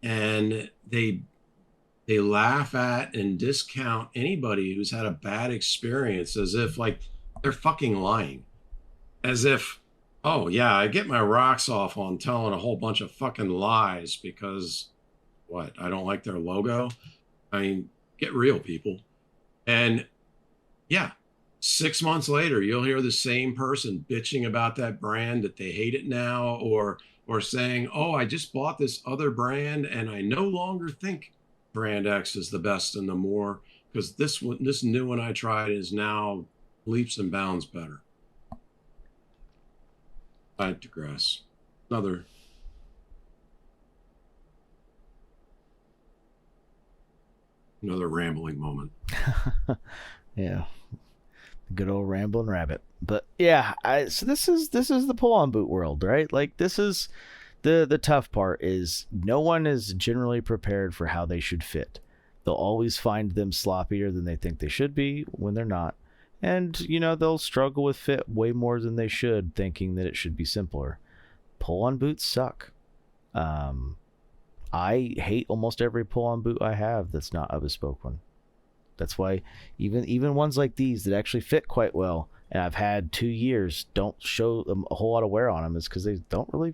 and they laugh at and discount anybody who's had a bad experience as if like they're fucking lying. As if, oh yeah, I get my rocks off on telling a whole bunch of fucking lies because what? I don't like their logo. I mean, get real, people. And yeah, 6 months later, you'll hear the same person bitching about that brand that they hate it now, or saying, oh, I just bought this other brand and I no longer think brand X is the best and the more, because this new one I tried is now leaps and bounds better. I digress. Another rambling moment. Yeah, good old rambling rabbit. But yeah, so this is the pull-on boot world, right? Like this is the tough part is no one is generally prepared for how they should fit. They'll always find them sloppier than they think they should be when they're not. And, they'll struggle with fit way more than they should, thinking that it should be simpler. Pull-on boots suck. I hate almost every pull-on boot I have that's not a bespoke one. That's why even ones like these that actually fit quite well, and I've had 2 years, don't show them a whole lot of wear on them, is because they don't really...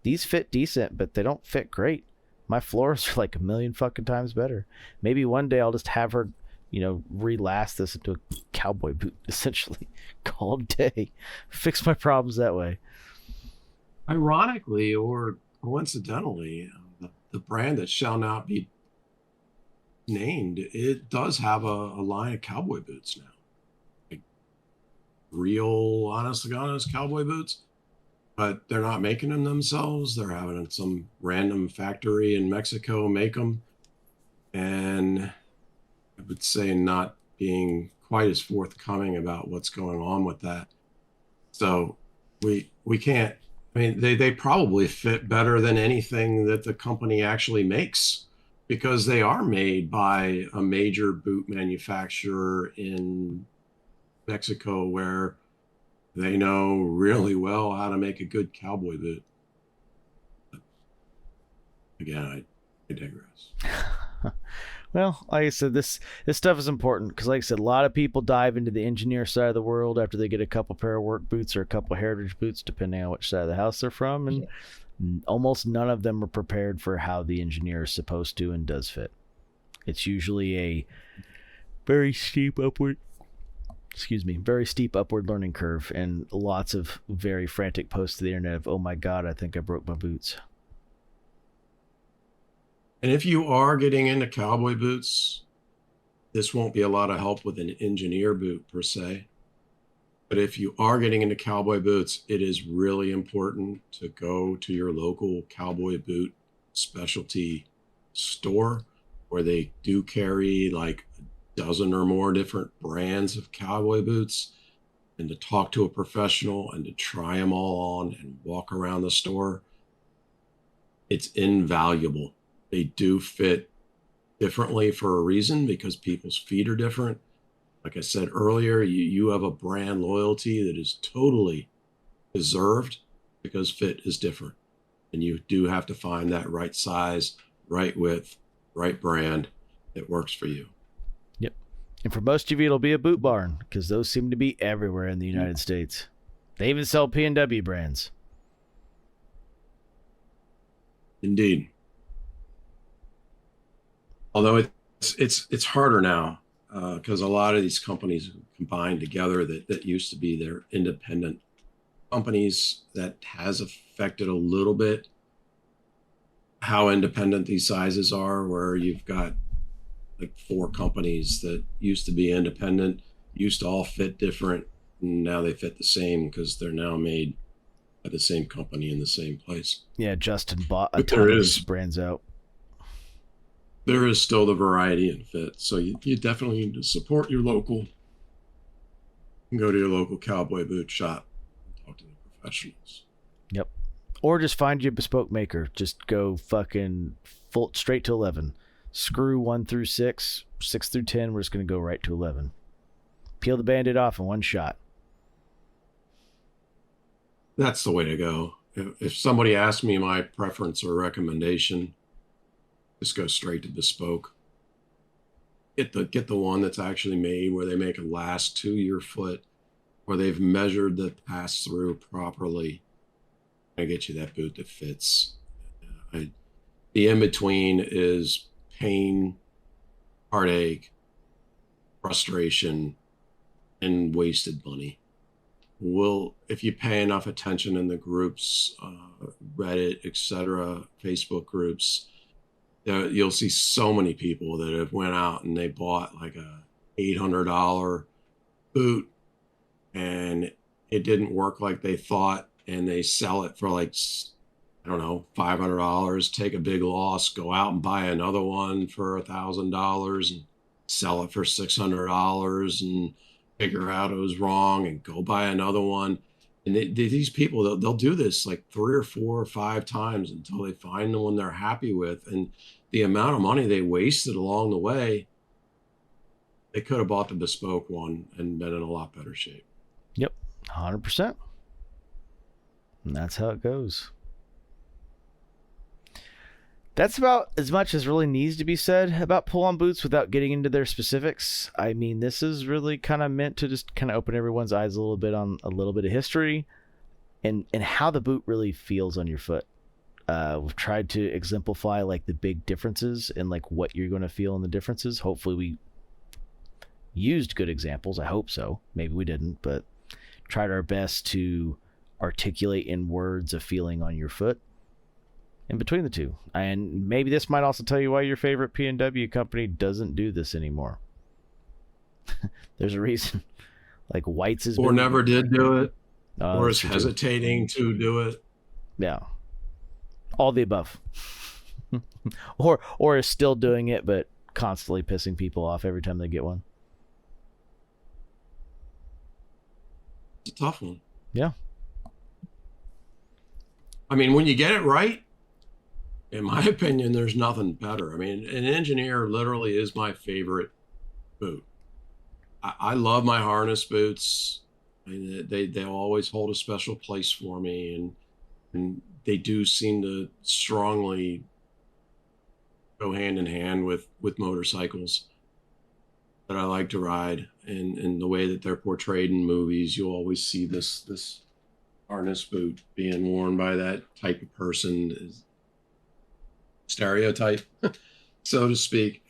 These fit decent, but they don't fit great. My floors are like a million fucking times better. Maybe one day I'll just have her, relast this into a cowboy boot, essentially. Call it a day. Fix my problems that way. Ironically or coincidentally, the brand that shall not be named, it does have a line of cowboy boots now. Like real, honest to honest cowboy boots. But they're not making them themselves. They're having some random factory in Mexico make them. And I would say not being quite as forthcoming about what's going on with that. So we can't. I mean, they probably fit better than anything that the company actually makes because they are made by a major boot manufacturer in Mexico where they know really well how to make a good cowboy boot. But again, I digress. Well, like I said, this stuff is important because, like I said, a lot of people dive into the engineer side of the world after they get a couple pair of work boots or a couple heritage boots, depending on which side of the house they're from, and almost none of them are prepared for how the engineer is supposed to and does fit. It's usually a very steep upward learning curve, and lots of very frantic posts to the internet of, oh my god, I think I broke my boots. And if you are getting into cowboy boots, this won't be a lot of help with an engineer boot per se. But if you are getting into cowboy boots, it is really important to go to your local cowboy boot specialty store where they do carry like a dozen or more different brands of cowboy boots, and to talk to a professional and to try them all on and walk around the store. It's invaluable. They do fit differently for a reason because people's feet are different. Like I said earlier, you have a brand loyalty that is totally deserved because fit is different. And you do have to find that right size, right width, right brand that works for you. Yep. And for most of you, it'll be a boot barn because those seem to be everywhere in the United States. They even sell P&W brands. Indeed. Although it's harder now because a lot of these companies combined together that used to be their independent companies. That has affected a little bit how independent these sizes are, where you've got like 4 companies that used to be independent, used to all fit different, and now they fit the same because they're now made by the same company in the same place. Yeah, Justin bought a ton of these brands out. There is still the variety and fit. So you definitely need to support your local and go to your local cowboy boot shop and talk to the professionals. Yep. Or just find you a bespoke maker. Just go fucking full straight to 11. Screw 1 through 6, 6 through 10. We're just going to go right to 11. Peel the Band-Aid off in one shot. That's the way to go. If somebody asks me my preference or recommendation, just go straight to bespoke. Get the one that's actually made where they make it last to your foot, where they've measured the pass through properly, and get you that boot that fits. The in between is pain, heartache, frustration, and wasted money. If you pay enough attention in the groups, Reddit, etc., Facebook groups, you'll see so many people that have went out and they bought like a $800 boot and it didn't work like they thought, and they sell it for like, I don't know, $500, take a big loss, go out and buy another one for $1,000 and sell it for $600 and figure out it was wrong and go buy another one. And these people, they'll do this like 3 or 4 or 5 times until they find the one they're happy with. And the amount of money they wasted along the way, they could have bought the bespoke one and been in a lot better shape. Yep, 100%. And that's how it goes. That's about as much as really needs to be said about pull-on boots without getting into their specifics. I mean, this is really kind of meant to just kind of open everyone's eyes a little bit on a little bit of history and how the boot really feels on your foot. We've tried to exemplify like the big differences and like what you're going to feel in the differences. Hopefully we used good examples. I hope so. Maybe we didn't, but tried our best to articulate in words a feeling on your foot. in between the two. And maybe this might also tell you why your favorite P&W company doesn't do this anymore. There's a reason. Like White's has or been, never did do it, or is that's true too. hesitating to do it. Yeah, all the above. or is still doing it but constantly pissing people off every time they get one. It's a tough one. Yeah. I mean, when you get it right, in my opinion, there's nothing better. I mean, an engineer literally is my favorite boot. I love my harness boots. I mean, they always hold a special place for me, and they do seem to strongly go hand in hand with motorcycles that I like to ride, and the way that they're portrayed in movies. You'll always see this harness boot being worn by that type of person, is stereotype, so to speak.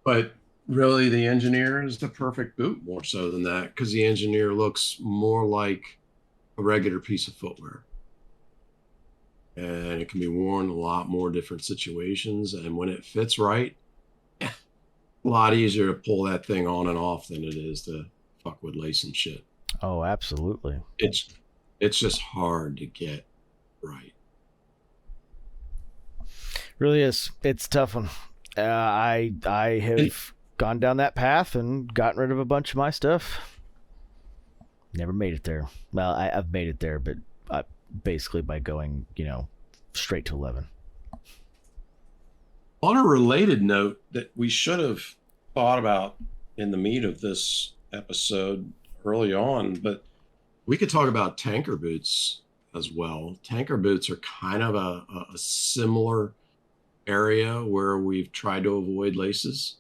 But really, the engineer is the perfect boot, more so than that, because the engineer looks more like a regular piece of footwear. And it can be worn in a lot more different situations. And when it fits right, a lot easier to pull that thing on and off than it is to fuck with lace and shit. Oh, absolutely. It's just hard to get right. Really is. It's a tough one. I have gone down that path and gotten rid of a bunch of my stuff. Never made it there. Well, I've made it there, but basically by going, straight to 11. On a related note that we should have thought about in the meat of this episode early on, but we could talk about tanker boots as well. Tanker boots are kind of a similar area where we've tried to avoid laces,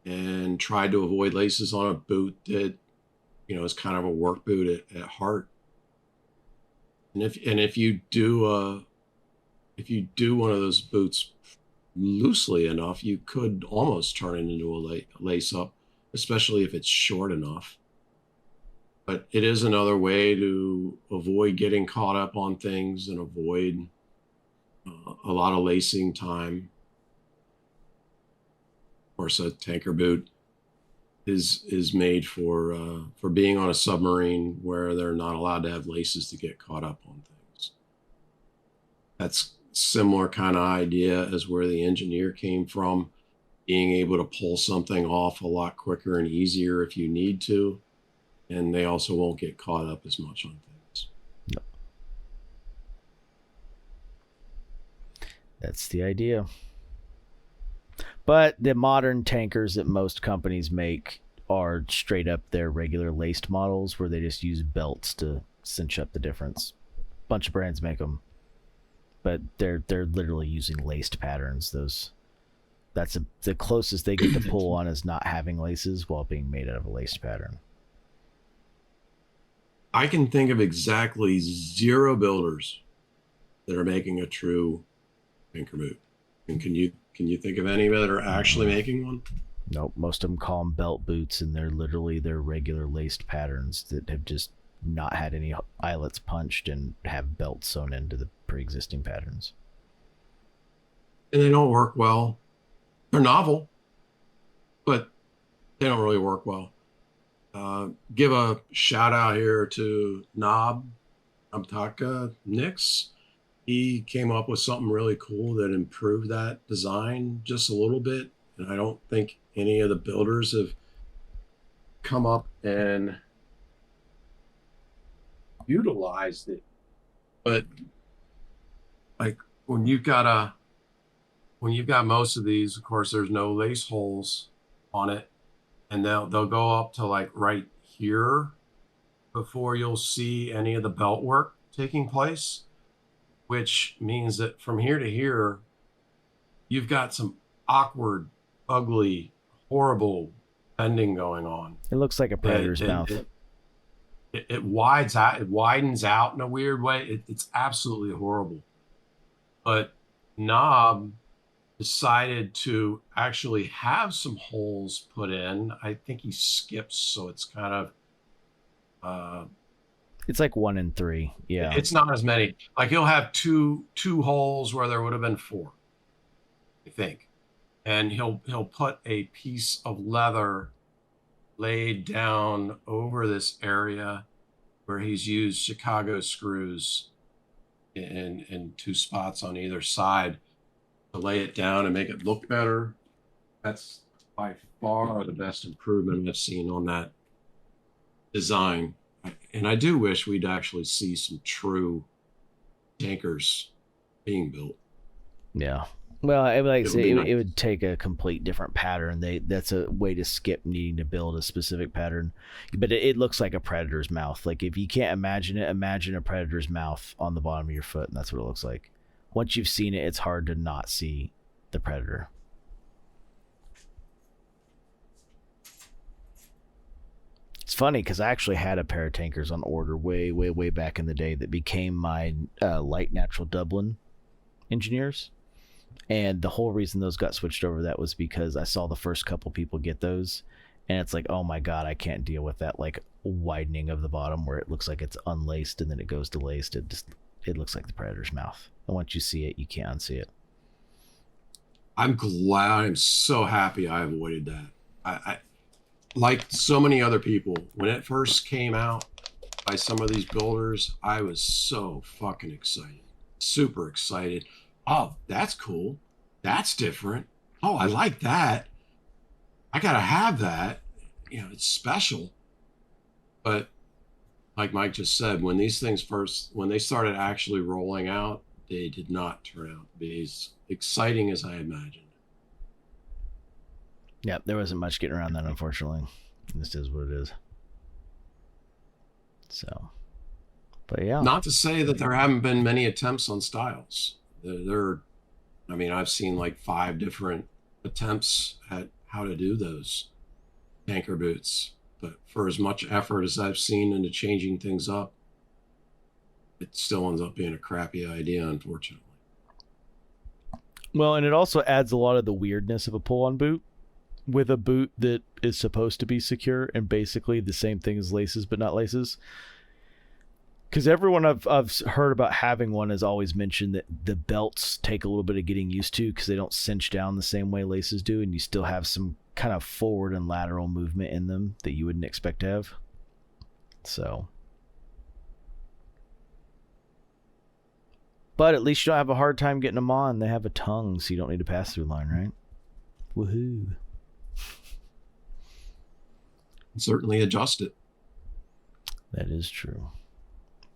and tried to avoid laces on a boot that, is kind of a work boot at heart. And if you do one of those boots loosely enough, you could almost turn it into a lace up, especially if it's short enough. But it is another way to avoid getting caught up on things and avoid a lot of lacing time. Of course, a tanker boot is made for being on a submarine where they're not allowed to have laces to get caught up on things. That's similar kind of idea as where the engineer came from, being able to pull something off a lot quicker and easier if you need to, and they also won't get caught up as much on things. No. That's the idea. But the modern tankers that most companies make are straight up their regular laced models where they just use belts to cinch up the difference. Bunch of brands make them, but they're literally using laced patterns. That's the closest they get to pull on is not having laces while being made out of a laced pattern. I can think of exactly 0 builders that are making a true tanker boot. And can you think of any that are actually making one? Nope. Most of them call them belt boots, and they're literally their regular laced patterns that have just not had any eyelets punched and have belts sewn into the pre-existing patterns. And they don't work well. They're novel, but they don't really work well. Give a shout out here to Nobtaka Nix. He came up with something really cool that improved that design just a little bit. And I don't think any of the builders have come up and utilized it. But like when you've got most of these, of course, there's no lace holes on it, and they'll go up to like right here before you'll see any of the belt work taking place, which means that from here to here, you've got some awkward, ugly, horrible bending going on. It looks like a predator's mouth. It widens out in a weird way. It's absolutely horrible. But Knob decided to actually have some holes put in. I think he skips, so it's kind of It's like 1 in 3. Yeah. It's not as many. Like he'll have two holes where there would have been 4, I think. And he'll put a piece of leather laid down over this area where he's used Chicago screws in 2 spots on either side to lay it down and make it look better. That's by far the best improvement I've seen on that design. And I do wish we'd actually see some true tankers being built. Yeah. Well, I would like to say Nice. it would take a complete different pattern. That's a way to skip needing to build a specific pattern. But it looks like a predator's mouth. Like if you can't imagine it, imagine a predator's mouth on the bottom of your foot, and that's what it looks like. Once you've seen it, it's hard to not see the predator. It's funny because I actually had a pair of tankers on order way, way, way back in the day that became my light natural Dublin engineers. And the whole reason those got switched over that was because I saw the first couple people get those, and it's like, oh my god, I can't deal with that like widening of the bottom where it looks like it's unlaced and then it goes to laced. It looks like the predator's mouth. And once you see it, you can't unsee it. I'm glad. I'm so happy I avoided that. I like so many other people, when it first came out by some of these builders, I was so fucking excited. Super excited. Oh, that's cool. That's different. Oh, I like that. I gotta have that. You know, it's special. But like Mike just said, when these things when they started actually rolling out, they did not turn out to be as exciting as I imagined. Yeah, there wasn't much getting around that, unfortunately. This is what it is. So, but yeah. Not to say that there haven't been many attempts on styles. I mean, I've seen like 5 different attempts at how to do those tanker boots. But for as much effort as I've seen into changing things up, it still ends up being a crappy idea, unfortunately. Well, and it also adds a lot of the weirdness of a pull-on boot with a boot that is supposed to be secure and basically the same thing as laces but not laces. Because everyone I've heard about having one has always mentioned that the belts take a little bit of getting used to because they don't cinch down the same way laces do, and you still have some kind of forward and lateral movement in them that you wouldn't expect to have. So, but at least you don't have a hard time getting them on. They have a tongue, so you don't need a pass-through line, right? Woohoo. Certainly adjust it. That is true.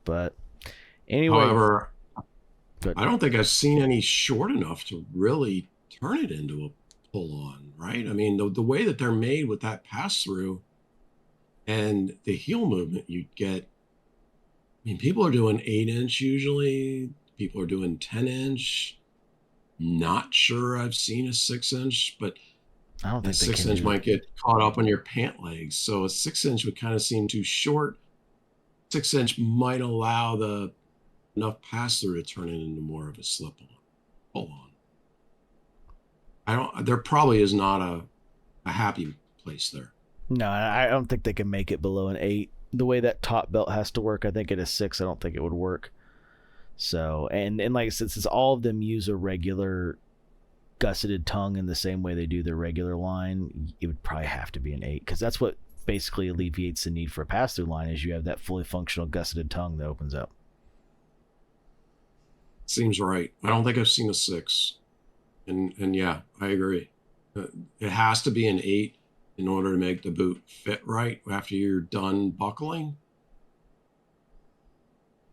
But anyway, however, I don't think I've seen any short enough to really turn it into a pull-on, right? I mean, the way that they're made with that pass-through and the heel movement you get, I mean, people are doing 8-inch usually. People are doing 10-inch. Not sure I've seen a 6-inch, but I don't think a 6-inch might get caught up on your pant legs. So a 6-inch would kind of seem too short. 6-inch might allow enough pass-through to turn it into more of a slip-on, pull-on. There probably is not a happy place there. No, I don't think they can make it below an 8. The way that top belt has to work, I think at a 6, I don't think it would work. So, and like I said, since all of them use a regular gusseted tongue in the same way they do their regular line, it would probably have to be an 8, because that's what basically alleviates the need for a pass-through line, is you have that fully functional gusseted tongue that opens up. Seems right. I don't think I've seen a 6. And yeah, I agree. It has to be an 8 in order to make the boot fit right after you're done buckling.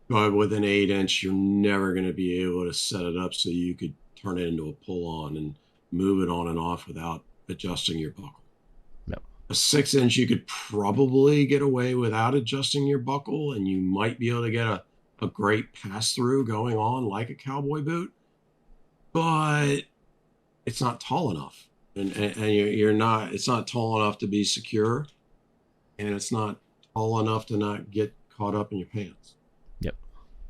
But with an 8-inch, you're never going to be able to set it up so you could turn it into a pull-on and move it on and off without adjusting your buckle. Yep. A 6-inch, you could probably get away without adjusting your buckle, and you might be able to get a great pass-through going on like a cowboy boot, but it's not tall enough. And you're not, it's not tall enough to be secure, and it's not tall enough to not get caught up in your pants. Yep.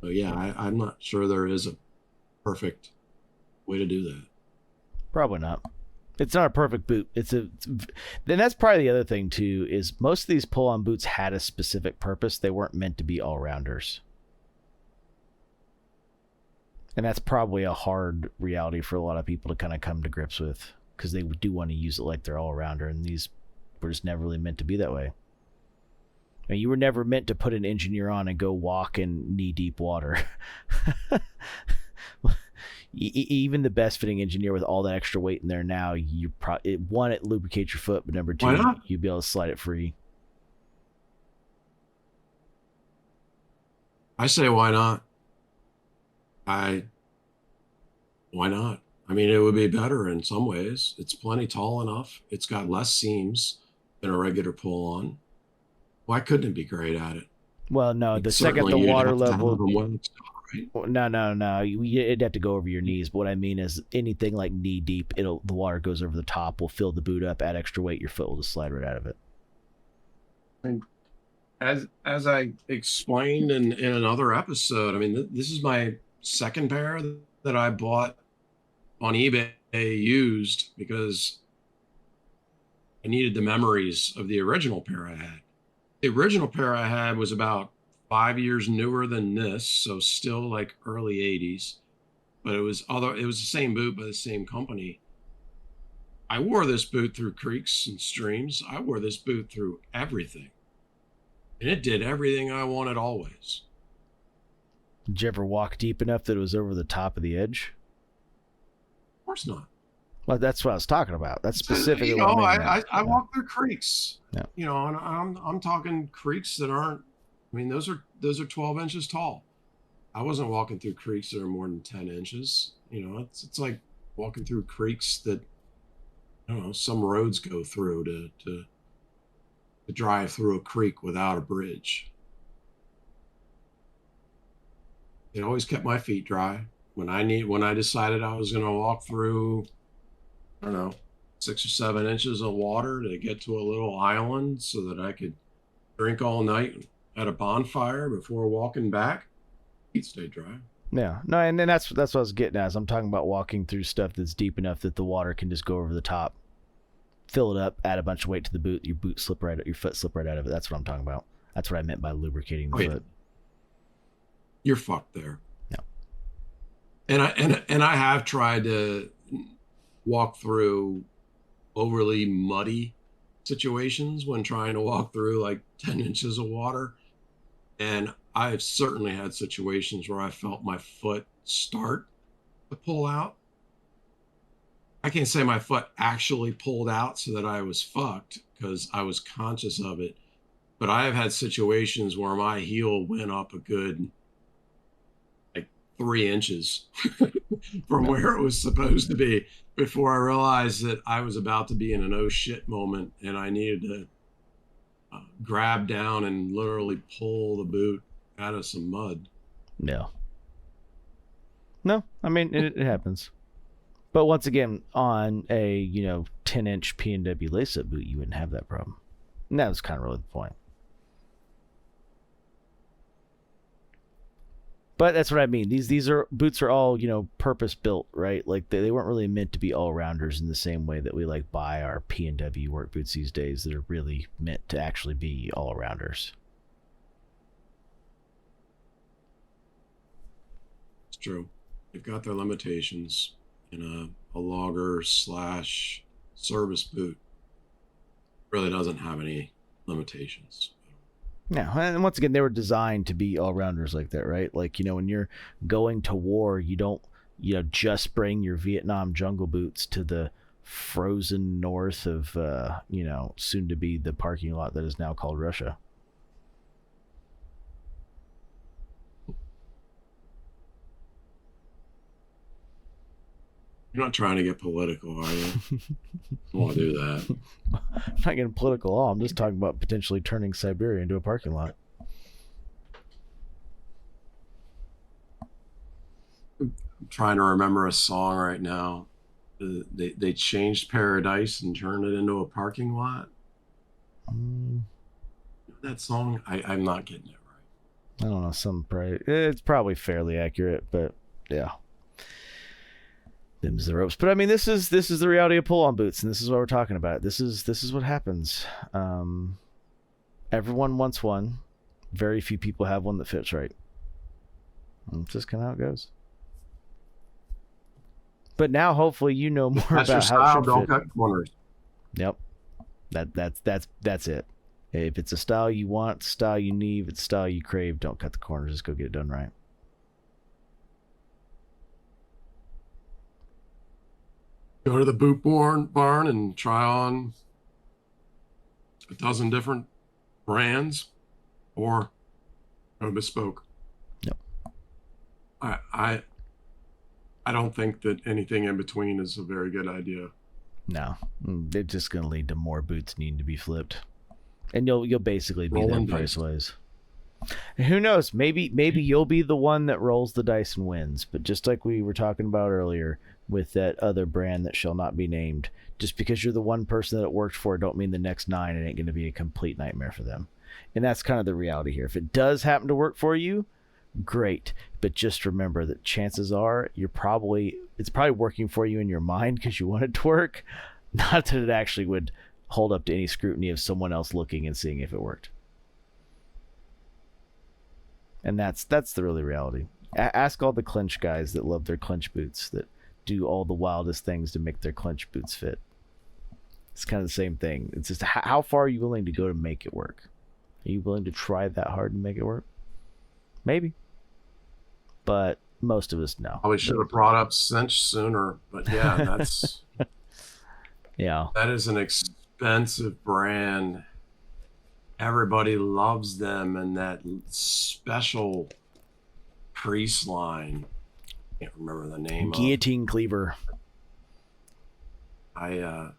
So yeah, I'm not sure there is a perfect way to do that. Probably not. It's not a perfect boot. Then that's probably the other thing too, is most of these pull-on boots had a specific purpose. They weren't meant to be all-rounders. And that's probably a hard reality for a lot of people to kind of come to grips with, because they do want to use it like they're all-rounder, and these were just never really meant to be that way. I mean, you were never meant to put an engineer on and go walk in knee-deep water. Even the best fitting engineer with all that extra weight in there now, one, it lubricates your foot, but number two, you'd be able to slide it free. I say why not? Why not? I mean, it would be better in some ways. It's plenty tall enough. It's got less seams than a regular pull-on. Why couldn't it be great at it? Well, no, the second the water level. No. It'd have to go over your knees. But what I mean is, anything like knee deep, the water goes over the top, will fill the boot up, add extra weight, your foot will just slide right out of it. And as I explained in another episode, I mean, this is my second pair that I bought on eBay used because I needed the memories of the original pair I had. The original pair I had was about 5 years newer than this, so still like early 80s. But it was the same boot by the same company. I wore this boot through creeks and streams. I wore this boot through everything. And it did everything I wanted always. Did you ever walk deep enough that it was over the top of the edge? Of course not. Well, that's what I was talking about. That's specifically what I walk through creeks. Yeah. You know, and I'm talking creeks that aren't. I mean, those are 12 inches tall. I wasn't walking through creeks that are more than 10 inches. You know, it's like walking through creeks that, I don't know, some roads go through to drive through a creek without a bridge. It always kept my feet dry. When I decided I was going to walk through, I don't know, 6 or 7 inches of water to get to a little island so that I could drink all night at a bonfire before walking back, feet stayed dry. Yeah, no, and then that's what I was getting at. Is I'm talking about walking through stuff that's deep enough that the water can just go over the top, fill it up, add a bunch of weight to the boot, your foot slip right out of it. That's what I'm talking about. That's what I meant by lubricating the foot. You're fucked there. Yeah. And I have tried to walk through overly muddy situations when trying to walk through like 10 inches of water. And I've certainly had situations where I felt my foot start to pull out. I can't say my foot actually pulled out so that I was fucked because I was conscious of it. But I have had situations where my heel went up a good 3 inches from where it was supposed to be before I realized that I was about to be in an oh shit moment and I needed to grab down and literally pull the boot out of some mud. No, I mean, it happens. But once again, on a 10-inch P&W lace-up boot, you wouldn't have that problem. And that was kind of really the point. But that's what I mean. These boots are all, purpose built, right? Like they weren't really meant to be all rounders in the same way that we like buy our P&W work boots these days that are really meant to actually be all rounders. It's true. They've got their limitations in a logger / service boot. Really doesn't have any limitations. Yeah, and once again, they were designed to be all-rounders like that, right? Like, when you're going to war, you don't, just bring your Vietnam jungle boots to the frozen north of, soon to be the parking lot that is now called Russia. You're not trying to get political, are you? I want to do that. I'm not getting political at all. I'm just talking about potentially turning Siberia into a parking lot. I'm trying to remember a song right now. They changed paradise and turned it into a parking lot. That song, I'm not getting it right. I don't know. It's probably fairly accurate, but yeah. Them's the ropes. But I mean, this is the reality of pull-on boots, and this is what we're talking about. This is what happens. Everyone wants one. Very few people have one that fits right. And it's just kind of how it goes. But now, hopefully, you know more That's your about how style. it should Don't fit. cut corners. Yep. That's it. If it's a style you want, style you need, if it's a style you crave, don't cut the corners. Just go get it done right. Go to the boot barn and try on a dozen different brands, or go bespoke. Yep. I don't think that anything in between is a very good idea. No, it's just going to lead to more boots needing to be flipped, and you'll basically be Rolling there price wise. And who knows? Maybe you'll be the one that rolls the dice and wins. But just like we were talking about earlier with that other brand that shall not be named, just because you're the one person that it worked for, don't mean the next 9 it ain't going to be a complete nightmare for them. And that's kind of the reality here. If it does happen to work for you, great. But just remember that chances are it's probably working for you in your mind because you want it to work, not that it actually would hold up to any scrutiny of someone else looking and seeing if it worked. And that's the really reality. Ask all the clinch guys that love their clinch boots, that do all the wildest things to make their clinch boots fit. It's kind of the same thing. It's just how far are you willing to go to make it work? Are you willing to try that hard and make it work? Maybe. But most of us no. Probably should have brought up cinch sooner, but yeah, that's yeah. That is an expensive brand. Everybody loves them, and that special crease line. Can't remember the name. Guillotine Cleaver. And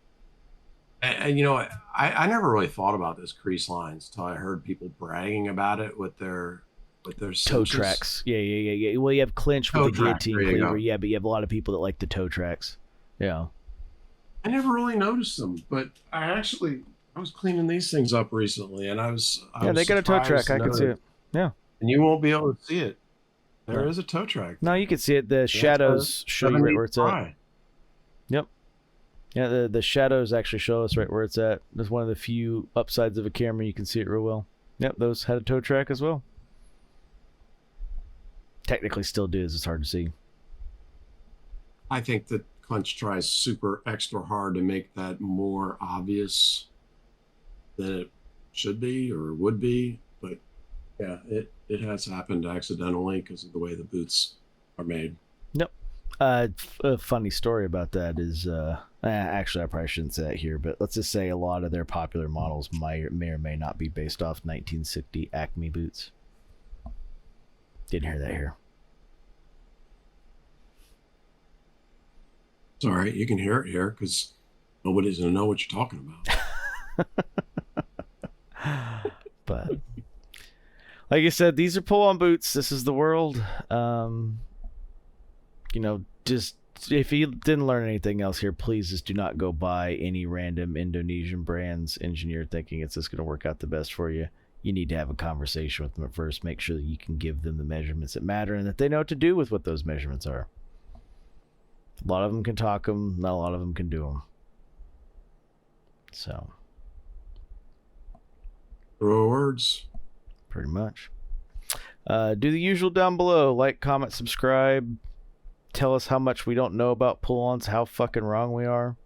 you know, I never really thought about this crease lines until I heard people bragging about it with their toe cinches. tracks. Yeah. Well, you have clinch with the guillotine cleaver. Yeah, but you have a lot of people that like the toe tracks. Yeah. I never really noticed them, but I was cleaning these things up recently, and I was they got a toe track. I can see it. Yeah. And you won't be able to see it. There is a toe track. No, you can see it. The shadows show you right where it's at. Yep. Yeah, the shadows actually show us right where it's at. There's one of the few upsides of a camera you can see it real well. Yep, those had a toe track as well. Technically still does. It's hard to see. I think that Clinch tries super extra hard to make that more obvious than it should be or would be. But yeah, it has happened accidentally because of the way the boots are made. Yep. A funny story about that is, actually, I probably shouldn't say that here, but let's just say a lot of their popular models may or may not be based off 1960 Acme boots. Didn't hear that here. It's all right. You can hear it here because nobody's going to know what you're talking about. But like I said, these are pull-on boots. This is the world. Just if you didn't learn anything else here, please just do not go buy any random Indonesian brands engineered thinking it's just going to work out the best for you. You need to have a conversation with them at first. Make sure that you can give them the measurements that matter and that they know what to do with what those measurements are. A lot of them can talk them. Not a lot of them can do them. So. Throw words. Pretty much. Do the usual down below. Like, comment, subscribe. Tell us how much we don't know about pull-ons, how fucking wrong we are.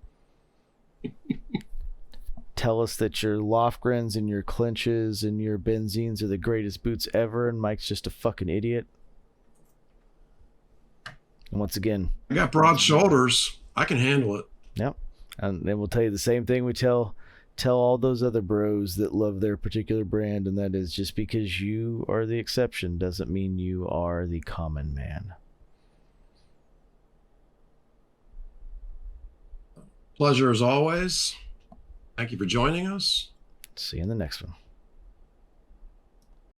Tell us that your Lofgrens and your Clinches and your Benzines are the greatest boots ever and Mike's just a fucking idiot. And once again, I got broad shoulders. I can handle it. Yep. And then we'll tell you the same thing we tell all those other bros that love their particular brand, and that is just because you are the exception doesn't mean you are the common man. Pleasure as always. Thank you for joining us. See you in the next one.